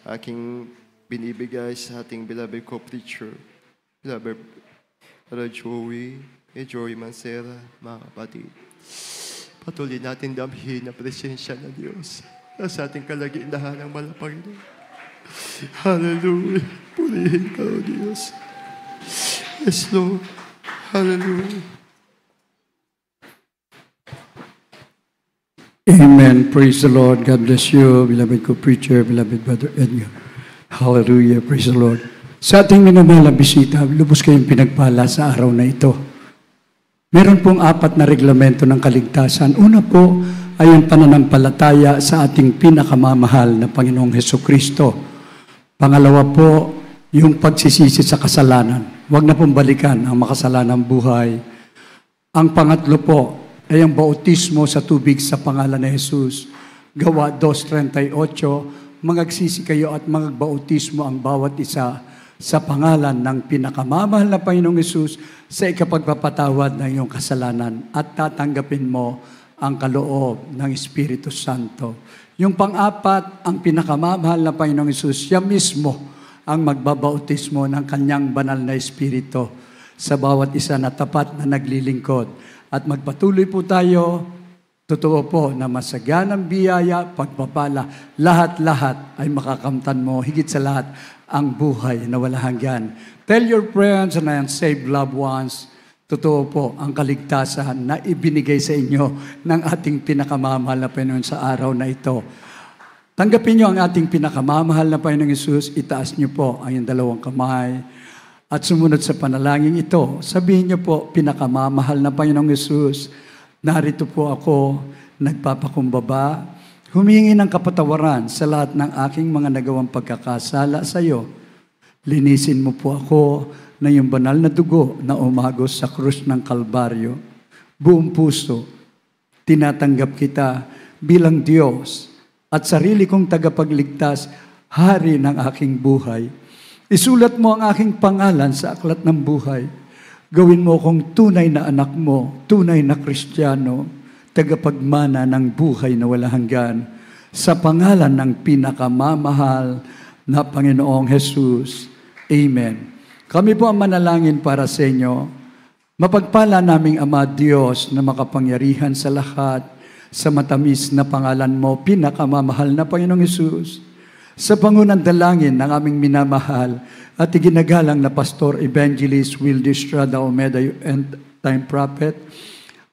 [SPEAKER 1] Aking binibigay sa ating beloved co-preacher, beloved Brother Joey, Joey Mancera, mga kapatid. Patuloy natin damhin ang presensya ng Diyos sa ating kalagitnaan ng malapangin. Hallelujah. Purihin ka, O Diyos. Yes, Lord. Hallelujah.
[SPEAKER 4] Amen. Praise the Lord. God bless you, beloved co-preacher, beloved Brother Edgar. Hallelujah. Praise the Lord. Sa ating minamahal na bisita, lubos kayong pinagpala sa araw na ito. Meron pong 4 na reglamento ng kaligtasan. Una po ay ang pananampalataya sa ating pinakamamahal na Panginoong Hesukristo. Pangalawa po, yung pagsisisi sa kasalanan. Huwag na pong balikan ang makasalanang buhay. Ang pangatlo po ay ang bautismo sa tubig sa pangalan ni Jesus. Gawa 2:38, magagsisi kayo at magbautismo ang bawat isa sa pangalan ng pinakamamahal na Panginoong Jesus sa ikapagpapatawad ng iyong kasalanan at tatanggapin mo ang kaloob ng Espiritu Santo. Yung pang-4, ang pinakamamahal na Panginoong Jesus, siya mismo ang magbabautismo ng kanyang banal na Espiritu sa bawat isa na tapat na naglilingkod. At magpatuloy po tayo, totoo po na masaganang biyaya, pagpapala, lahat-lahat ay makakamtan mo, higit sa lahat, ang buhay na wala hanggan. Tell your friends and unsaved loved ones, totoo po ang kaligtasan na ibinigay sa inyo ng ating pinakamamahal na Panginoon sa araw na ito. Tanggapin niyo ang ating pinakamamahal na Panginoong Jesus, itaas niyo po ang iyong 2 kamay, at sumunod sa panalangin ito, sabihin niyo po, pinakamamahal na Panginoong Jesus, narito po ako, nagpapakumbaba, humingi ng kapatawaran sa lahat ng aking mga nagawang pagkakasala sa iyo. Linisin mo po ako na yung banal na dugo na umagos sa krus ng Kalbaryo. Buong puso, tinatanggap kita bilang Diyos at sarili kong tagapagligtas, hari ng aking buhay. Isulat mo ang aking pangalan sa aklat ng buhay. Gawin mo akong tunay na anak mo, tunay na Kristiyano, tagapagmana ng buhay na wala hanggan. Sa pangalan ng pinakamamahal na Panginoong Jesus. Amen. Kami po ang manalangin para sa inyo. Mapagpala naming Ama Diyos na makapangyarihan sa lahat, sa matamis na pangalan mo, pinakamamahal na Panginoong Jesus. Sa pangunang dalangin ng aming minamahal at iginagalang na Pastor Evangelist Wildy Estrada Omeda, End Time Prophet,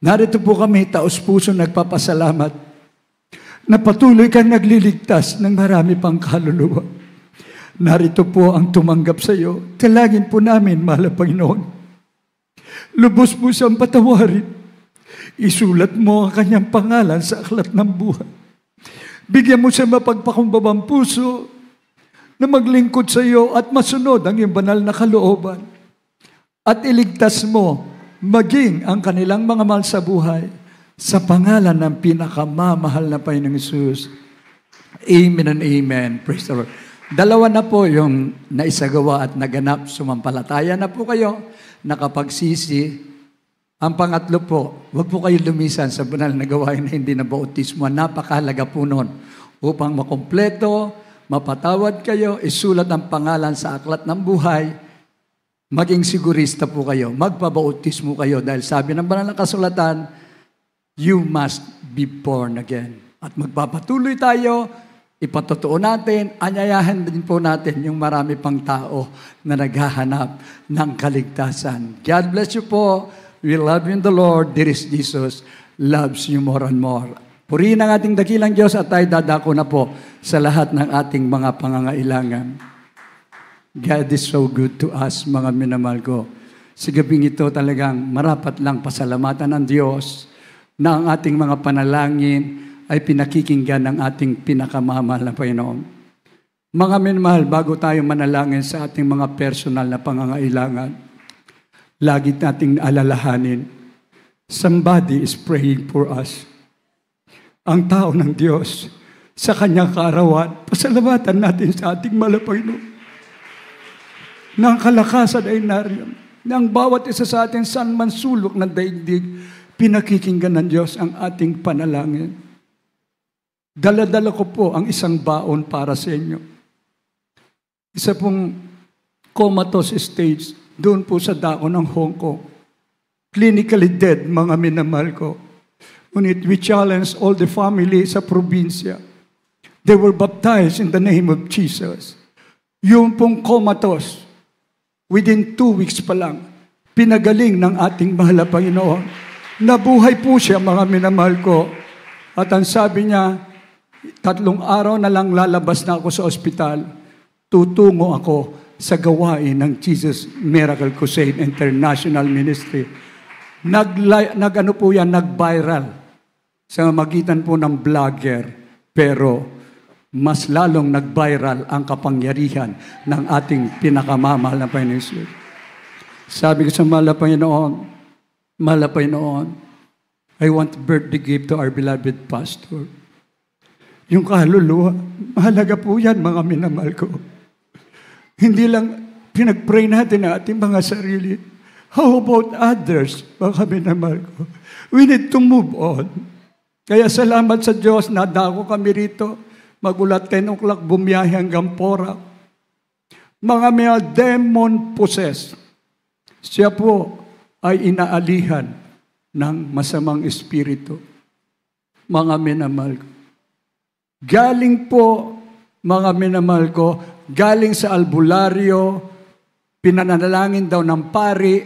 [SPEAKER 4] narito po kami, taos-puso nagpapasalamat na patuloy kang nagliligtas ng marami pang kaluluwa. Narito po ang tumanggap sa iyo. Talangin po namin, mahal na Panginoon. Lubos mo siyang patawarin. Isulat mo ang kanyang pangalan sa aklat ng buhay. Bigyan mo siya mapagpakumbabang puso na maglingkod sa iyo at masunod ang iyong banal na kalooban. At iligtas mo maging ang kanilang mga mahal sa buhay sa pangalan ng pinakamamahal na Panginoong Jesus. Amen and amen. Praise the Lord. 2 na po yung naisagawa at naganap. Sumampalataya na po kayo, nakapagsisi. Ang pangatlo po, huwag po kayo lumisan sa banal na gawain na hindi na bautismo. Napakahalaga po nun. Upang makompleto, mapatawad kayo, isulat ang pangalan sa aklat ng buhay, maging sigurista po kayo, magpabautismo kayo. Dahil sabi ng banal na kasulatan, you must be born again. At magpapatuloy tayo, ipatotoo natin, anyayahan din po natin yung marami pang tao na naghahanap ng kaligtasan. God bless you po. We love you in the Lord. There is Jesus loves you more and more. Purihin ang ating dakilang Diyos at tayo dadako na po sa lahat ng ating mga pangangailangan. God is so good to us, mga minamahal ko. Sa gabing ito talagang marapat lang pasalamatan ng Diyos na ang ating mga panalangin ay pinakikinggan ng ating pinakamamahal na Panginoon. Mga minamahal, bago tayo manalangin sa ating mga personal na pangangailangan, lagi nating alalahanin, somebody is praying for us. Ang tao ng Diyos, sa kanyang kaarawan, pasalamatan natin sa ating Panginoon. Na ang kalakasan ay nariyan. Na ang bawat isa sa atin saan man sulok ng daigdig, pinakikinggan ng Diyos ang ating panalangin. Dala-dala ko po ang isang baon para sa inyo. Isa pong comatose stage doon po sa dako ng Hong Kong. Clinically dead, mga minamahal ko. Ngunit we challenge all the family sa probinsya. They were baptized in the name of Jesus. Yung pong comatose, within 2 weeks pa lang, pinagaling ng ating mahal na Panginoon. Nabuhay po siya, mga minamahal ko. At ang sabi niya, 3 araw na lang lalabas na ako sa ospital. Tutungo ako sa gawain ng Jesus Miracle Crusade International Ministry. Nag-viral sa magitan po ng vlogger, pero mas lalong nag-viral ang kapangyarihan ng ating pinakamamahal na Panginoon. Sabi ko sa mahal na Panginoon, I want birthday gift to our beloved pastor. Yung kaluluwa, mahalaga po yan, mga minamahal ko. Hindi lang pinag-pray natin ang ating mga sarili. How about others, mga minamahal ko? We need to move on. Kaya salamat sa Diyos, nadako kami rito. Magulat 10 o'clock, bumiyahe hanggang Porac. Mga demon possessed. Siya po ay inaalihan ng masamang espiritu. Mga minamahal ko. Galing po, mga minamahal ko, galing sa albularyo, pinanalangin daw ng pari,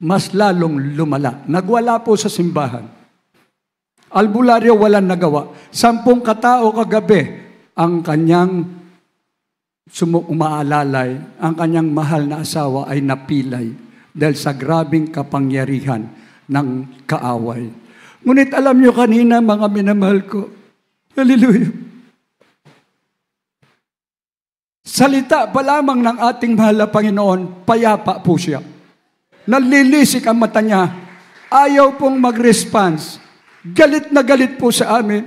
[SPEAKER 4] mas lalong lumala. Nagwala po sa simbahan. Albularyo walang nagawa. 10 katao kagabi ang kanyang umaalalay, ang kanyang mahal na asawa ay napilay dahil sa grabing kapangyarihan ng kaaway. Ngunit alam nyo kanina, mga minamahal ko, hallelujah, salita pa lamang ng ating mahal na Panginoon, payapa po siya. Nalilisik ang mata niya. Ayaw pong mag-response. Galit na galit po sa amin.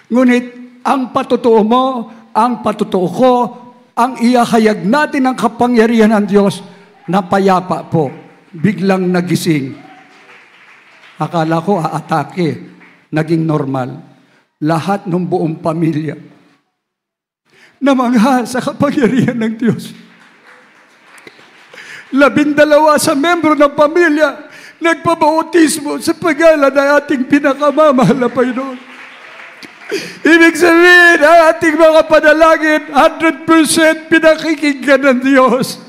[SPEAKER 4] Ngunit ang patutuo mo, ang patutuo ko, ang iyahayag natin ng kapangyarihan ng Diyos, na payapa po. Biglang nagising. Akala ko aatake. Naging normal. Lahat ng buong pamilya namangha sa kapangyarihan ng Diyos. 12 sa membro ng pamilya nagpabautismo sa pangalan ng ating pinakamamahal na Panginoon. Ibig sabihin, ang ating mga panalangin, 100% pinakikinggan ng Diyos.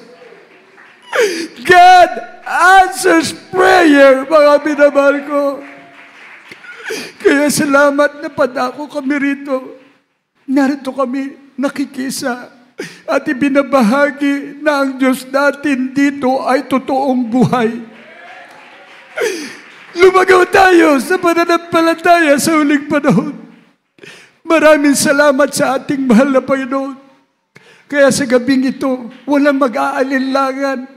[SPEAKER 4] God answers prayer, mga minamahal ko. Kaya salamat na padako kami rito. Narito kami nakikisa at ibinabahagi na ang Diyos natin dito ay totoong buhay. Lumagaw tayo sa pananampalataya sa huling panahon. Maraming salamat sa ating mahal na Panginoon. Kaya sa gabing ito, walang mag-aalinlangan.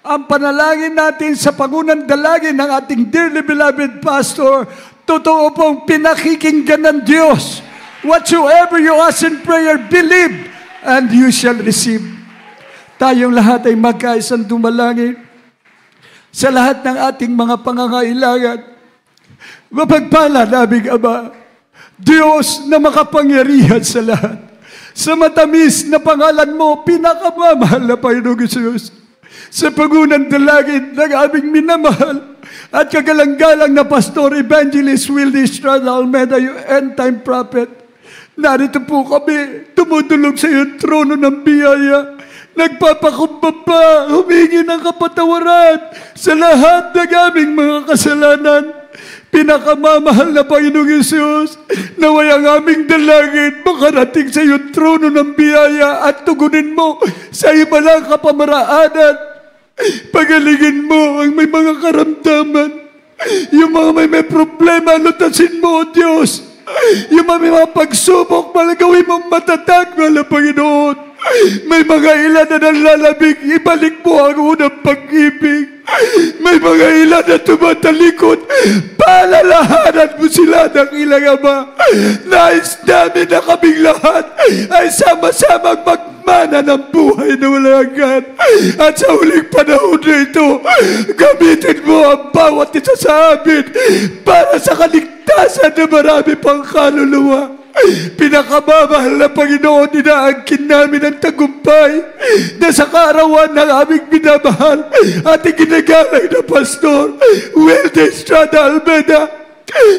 [SPEAKER 4] Ang panalangin natin sa pangunang dalangin ng ating dearly beloved pastor, totoo pong pinakikinggan ng Diyos. Whatsoever you ask in prayer, believe, and you shall receive. Tayong lahat ay magkaisang dumalangin sa lahat ng ating mga pangangailangan. Mapagpala naming Ama, Diyos na makapangyarihan sa lahat. Sa matamis na pangalan mo, pinakamamahal na Panginoong Diyos. Sa pangunang dalangin ng aming minamahal at kagalang-galang na Pastor Evangelist Willie Estrada Almeida, yung end-time prophet, narito po kami, tumutulog sa iyong trono ng biyaya, nagpapakumbaba, humingi ng kapatawaran sa lahat ng aming mga kasalanan. Pinakamamahal na Panginoong Yesus, naway ang aming dalangin makarating sa iyong trono ng biyaya at tugunin mo sa ibalang kapamaraanan. Pagalingin mo ang may mga karamdaman, yung mga may problema, lutasin mo, O Diyos. Yung mga pagsubok, malagawin mong matatag, mahal na Panginoon. May mga ilan na nalalabig, ibalik mo ang unang pag-ibig. May mga ilan na tumatalikod, palalahanan mo sila ng ilang Ama. Nais namin na kaming lahat ay sama-samang magmana ng buhay na walang hanggan. At sa huling panahon na ito, gamitin mo ang bawat isa sa amin para sa kaligtasan na marami pang kaluluwa. Pinakamamahal na Panginoon, inaangkin namin ang tagumpay na sa kaarawan ng aming minamahal at iginagalang na Pastor Wilde Estrada Almeda.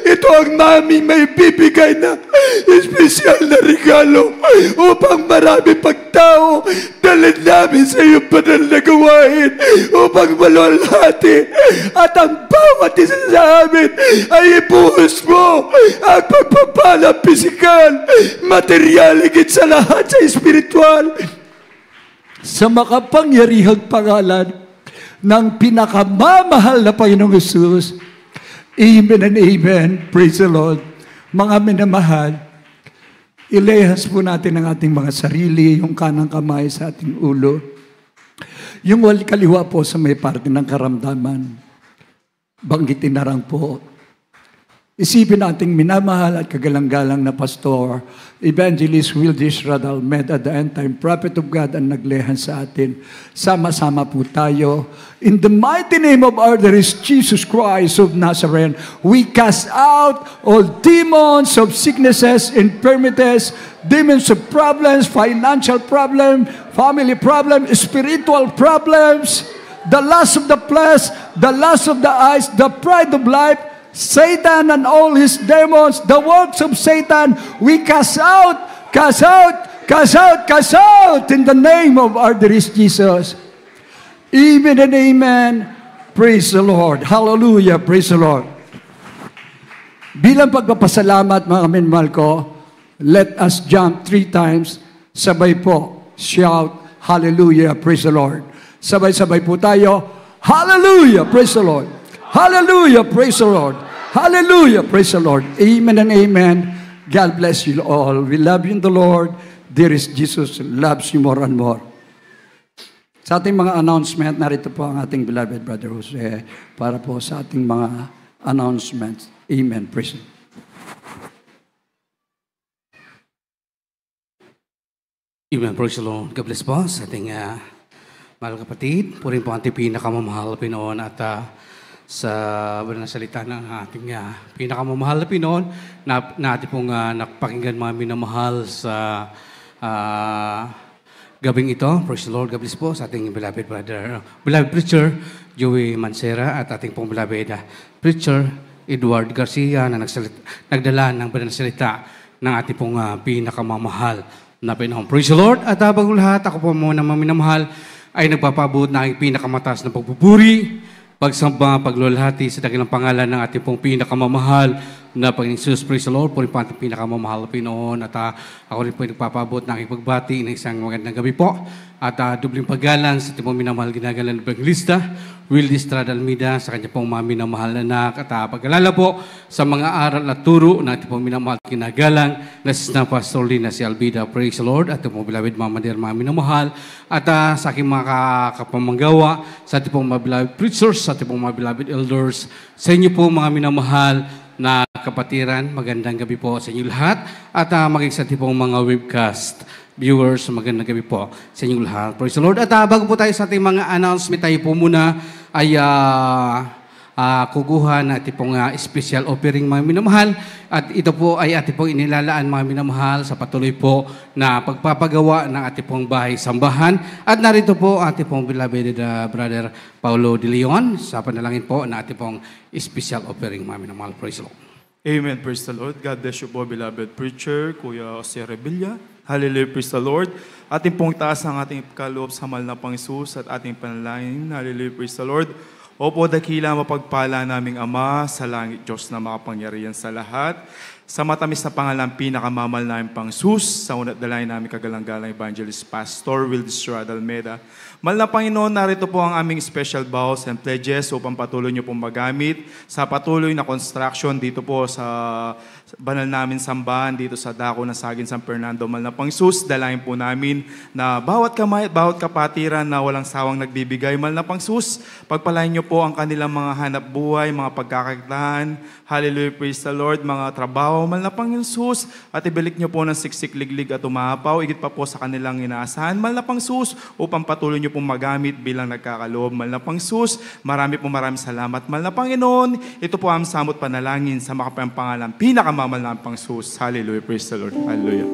[SPEAKER 4] Ito ang namin may bibigay na espesyal na regalo upang marami pagtao dalhin namin sa iyong banal na gawain upang maluwalhati at ang bawat isa sa amin ay ibuhos mo ang pagpapalang pisikal, material, higit sa lahat sa espiritual sa makapangyarihang pangalan ng pinakamamahal na Panginoong Hesus. Amen and amen. Praise the Lord. Mga minamahal, ilehas po natin ang ating mga sarili, yung kanang kamay sa ating ulo. Yung kaliwa po sa may parte ng karamdaman. Banggitin na lang po. Isipin nating minamahal at kagalang-galang na Pastor, Evangelist Wilde Estrada Almeda, the end-time prophet of God, ang naglehan sa atin. Sama-sama po tayo. In the mighty name of our Lord Jesus Christ of Nazareth, we cast out all demons of sicknesses, infirmities, demons of problems, financial problem, family problem, spiritual problems, the lust of the flesh, the lust of the eyes, the pride of life, Satan and all his demons, the works of Satan, we cast out, cast out, cast out, cast out in the name of our dear Jesus. Amen and amen. Praise the Lord. Hallelujah. Praise the Lord. Bilang pagpapasalamat, mga minamahal ko, let us jump 3 times. Sabay po. Shout, hallelujah. Praise the Lord. Sabay-sabay po tayo. Hallelujah. Praise the Lord. Hallelujah. Praise the Lord. Hallelujah. Praise the Lord. Amen and amen. God bless you all. We love you in the Lord. Dearest Jesus loves you more and more. Sa ating mga announcement, narito po ang ating beloved Brother Jose para po sa ating mga announcements. Amen. Praise the Lord.
[SPEAKER 5] Amen. Praise the Lord. God bless po sa ating mahal kapatid. Purin po ang ating pinakamamahal na Pinoon at sa banal na salita ng ating pinakamamahal na Pinoon na ating pong napakinggan mga minamahal sa gabing ito. Praise the Lord. God bless po sa ating beloved brother, beloved preacher, Joey Mancera at ating pong beloved preacher, Edward Garcia na nagdala ng banal na salita ng ating pong pinakamamahal na Pinoon. Praise the Lord. At bago lahat, ako po muna mga minamahal ay nagpapabuot na aking pinakamataas na pagpupuri, pagsamba, paglulhati sa dakilang pangalan ng ating pong pinakamamahal na Panginoong Jesus. Praise the Lord. Po rin po ating pinakamamahal na Pinoon. At ako rin po ay nagpapabot ng aking pagbati ng isang magandang gabi po. At dubling paggalan sa ating pong minamahal ginagalan ng Evangelista Wilde Estrada Almeda sa kanya pong mga minamahal na anak. At pag-alala po sa mga aral at turo na ating pong minamahal ginagalang na si Pastor Lina si Albida. Praise the Lord. At ating pong beloved Mama Dear, mga minamahal. At sa aking mga kapamanggawa, sa ating pong mga beloved preachers, sa ating pong mga beloved elders, sa inyo po mga minamahal na kapatiran, magandang gabi po sa inyo lahat. At maging sa ating pong mga webcast viewers, magandang gabi po sa inyo lahat. Praise the Lord. At bago po tayo sa ating mga announcement, tayo po muna ay kukuha na ating pong special offering mga minamahal. At ito po ay ating pong inilalaan mga minamahal sa patuloy po na pagpapagawa ng ating pong bahay sambahan. At narito po ating pong beloved brother Paulo de Leon sa panalangin po na ating pong special offering mga minamahal. Praise the Lord.
[SPEAKER 6] Amen. Praise the Lord. God bless you po, beloved preacher, Kuya Jose Revilla. Hallelujah. Praise the Lord. Ating pong taas ang ating kaloob sa mahal na Panginoon at ating panalangin. Hallelujah. Praise the Lord. Opo, dakila mapagpala naming Ama sa langit, Diyos na makapangyarihan sa lahat. Sa matamis na pangalan, pinakamamal namin Panginoon, sa unat dalangin namin kagalang-galang Evangelist Pastor Wilde Estrada Almeda. Mahal na Panginoon, narito po ang aming special vows and pledges upang patuloy niyo pong magamit sa patuloy na construction dito po sa banal namin sambahan, dito sa dako ng Saging San Fernando. Mahal na Panginoon, dalangin po namin na bawat kamay at bawat kapatiran na walang sawang nagbibigay. Mahal na Panginoon, pagpalain niyo po ang kanilang mga hanap buhay, mga pagkakakitaan. Hallelujah, praise the Lord, mga trabaho umapaw, mahal na Panginoon Sus, at ibalik niyo po ng siksik, liglig at umapaw, igit pa po sa kanilang inaasahan, mahal na Panginoon Sus, upang patuloy niyo pong magamit bilang nagkakaloob, mahal na Panginoon Sus, maraming salamat, mahal na Panginoon, ito po ang samot panalangin sa makapayang pangalan, pinakamamahal na Panginoon Sus. Hallelujah, praise the Lord, hallelujah.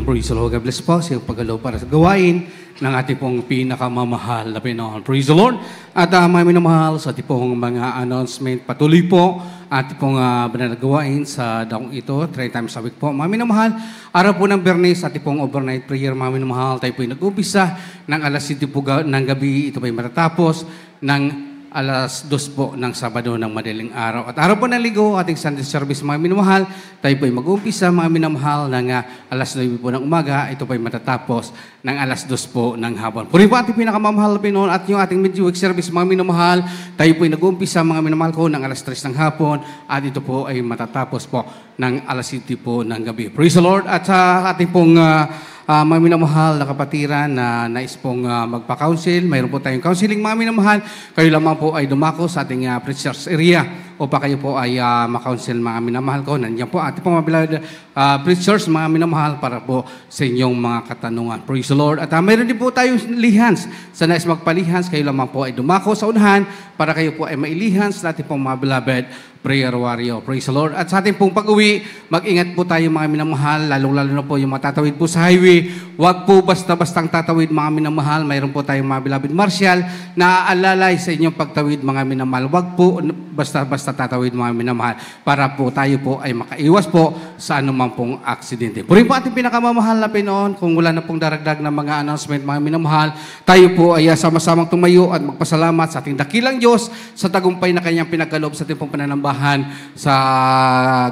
[SPEAKER 5] Praise the Lord. God bless po sa iyong paggalaw para sa gawain ng ating pong pinakamamahal na Pinoon. Praise the Lord. At may minamahal sa ating pong mga announcement. Patuloy po ating pong gawain sa daong ito, 3 times a week po. Mga minamahal, araw po ng Bernes, ating pong overnight prayer. Mga minamahal, tayo po ay nag-umpisa ng alas 7 po ng gabi. Ito po ay matatapos ng alas 2 po ng Sabado ng madaling araw. At araw po ng Linggo, ating Sunday service, mga minamahal, tayo po ay mag-uumpisa, mga minamahal, ng alas 9 po ng umaga. Ito po ay matatapos ng alas 2 po ng hapon. Puri po ating pinakamamahal na Pinoon at yung ating midweek service, mga minamahal, tayo po ay nag-uumpisa, mga minamahal ko, ng alas 3 ng hapon at ito po ay matatapos po ng alas 7 po ng gabi. Praise the Lord. At sa ating pong mga minamahal na kapatiran na nais pong magpa-counsel. Mayroon po tayong counseling, mga minamahal. Kayo lamang po ay dumako sa ating preachers area o pa kayo po ay makounsel, mga minamahal ko. Nandiyan po ating pong mga preachers, mga minamahal, para po sa inyong mga katanungan. Praise the Lord. At mayroon din po tayong lihans. Sa nais magpalihans, kayo lamang po ay dumako sa unahan para kayo po ay mailihans sa ating pong mga beloved prayer warrior. Praise the Lord. At sa ating pong pag-uwi, mag-ingat po tayo, mga minamahal, lalong-lalo na po yung matatawid po sa highway. Huwag po basta-bastang tatawid, mga minamahal. Mayroon po tayong mga beloved martial na aalalay sa inyong pagtawid, mga minamahal. Huwag po basta-basta tatawid, mga minamahal, para po tayo po ay makaiwas po sa anumang pong aksidente. Puri po ating pinakamamahal na Pinoon. Kung wala na pong daragdag na mga announcement, mga minamahal, tayo po ay sama-samang tumayo at magpasalamat sa ating dakilang Diyos sa tagumpay na kanyang pinagkaloob sa ating pong pananambahan sa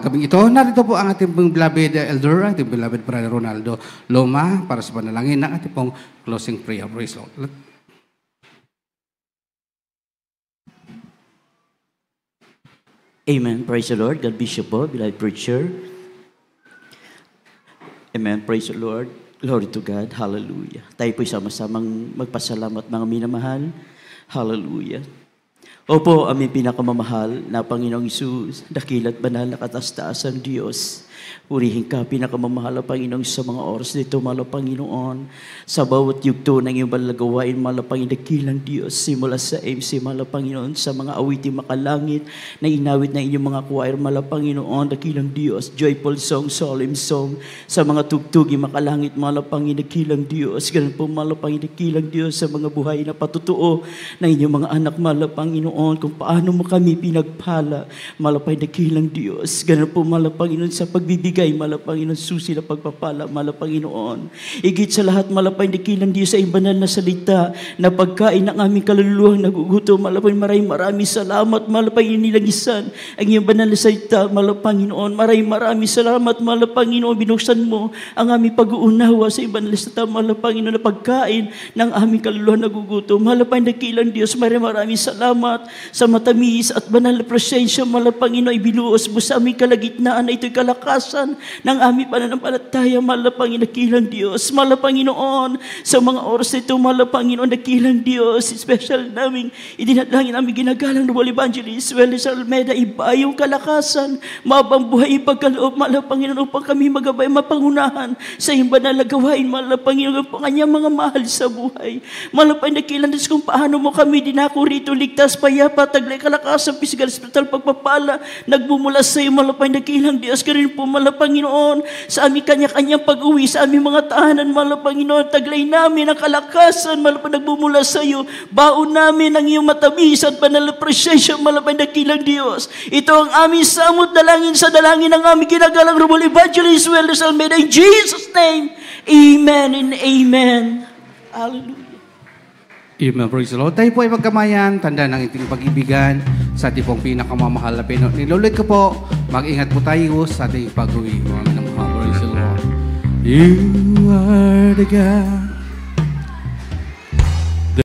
[SPEAKER 5] gabing ito. Narito po ang ating pong beloved elder, ating beloved Brother Ronaldo Loma, para sa panalangin ng ating pong closing prayer. Praise the Lord.
[SPEAKER 7] Amen. Praise the Lord. God bless you po, beloved preacher. Amen. Praise the Lord. Glory to God. Hallelujah. Tayo po'y sama-samang magpasalamat, mga minamahal. Hallelujah. Opo, aming pinakamamahal na Panginoong Isus, dakila't banal na kataas-taasan Diyos. Purihin ka, pinakamamahal na Panginoon, sa mga oras dito, mahal na Panginoon. Sa bawat yugto ng iyong balagawain, mahal na Panginoon, dakilang Diyos, simula sa MC, mahal na Panginoon, sa mga awiting makalangit na inawit ng inyong mga choir, mahal na Panginoon, dakilang Diyos, joyful song, solemn song, sa mga tugtugi makalangit, mahal na Panginoon, dakilang Diyos. Ganun po, mahal na Panginoon, dakilang Diyos, sa mga buhay na patutuo ng inyong mga anak, mahal na Panginoon. Panginoon, kung paano mo kami pinagpala, malapay dakilang Diyos. Ganun po, mahal na Panginoon, sa pagbibigay, mahal na Panginoon, susi na pagpapala, mahal na Panginoon. Igit sa lahat, mahal na dakilang Diyos sa iyong banal na salita, na pagkain ng aming kaluluwang nagugutom, mahal na Panginoon, maraming salamat, mahal na Panginoon, nilagisan ang iyong banal na salita, mahal na Panginoon, maraming salamat, mahal na Panginoon, binuksan mo ang aming pag-uunawa sa iyong banal na salita, mahal na Panginoon, na pagkain ng aming kaluluwang nagugutom, mahal na Panginoon, dakilang Diyos, maraming salamat sa matamis at banal na presensya, mahal na Panginoon, ibinuos mo sa aming kalagitnaan na ito'y kalakasan ng aming pananampalataya, mahal na Panginoon, dakilang Diyos, mahal na Panginoon, sa mga oras na ito, mahal na Panginoon, dakilang Diyos, special namin, idinadalangin namin ginagalang Noble Evangelist, Welles Almeida, iba yung kalakasan, mabang buhay ipagkaloob, mahal na Panginoon, upang kami magabay, mapangunahan sa iyong banal na gawain, mahal na Panginoon, upang kanyang mga mahal sa buhay, mahal na Panginoon, dakilang Diyos, kung paano mo kami dinako rito, ligtas, payapa, taglay, kalakasan, physical, spiritual, pagpapala, nagmumula sa iyo, malapay na kilang Diyos, karin po, malapang Panginoon, sa aming kanya-kanyang pag-uwi, sa aming mga tahanan, malapang Panginoon, taglay namin ang kalakasan, malapang nagbumula sa iyo, baon namin ang iyong matamis at banal na presensya, malapay na kilang Diyos. Ito ang aming samot dalangin sa dalangin ng aming ginagalang Noble Evangelist, Welles Almeida, in Jesus' name, amen and amen. Hallelujah.
[SPEAKER 5] Amen, praise the Lord. Tayo po ay magkamayan, tanda ng iting pag-ibigan sa ating pong pinakamamahal na Pinoy. Nilulit ko po, mag-ingat po tayo sa ating pag-uwi. Praise the Lord. You are the God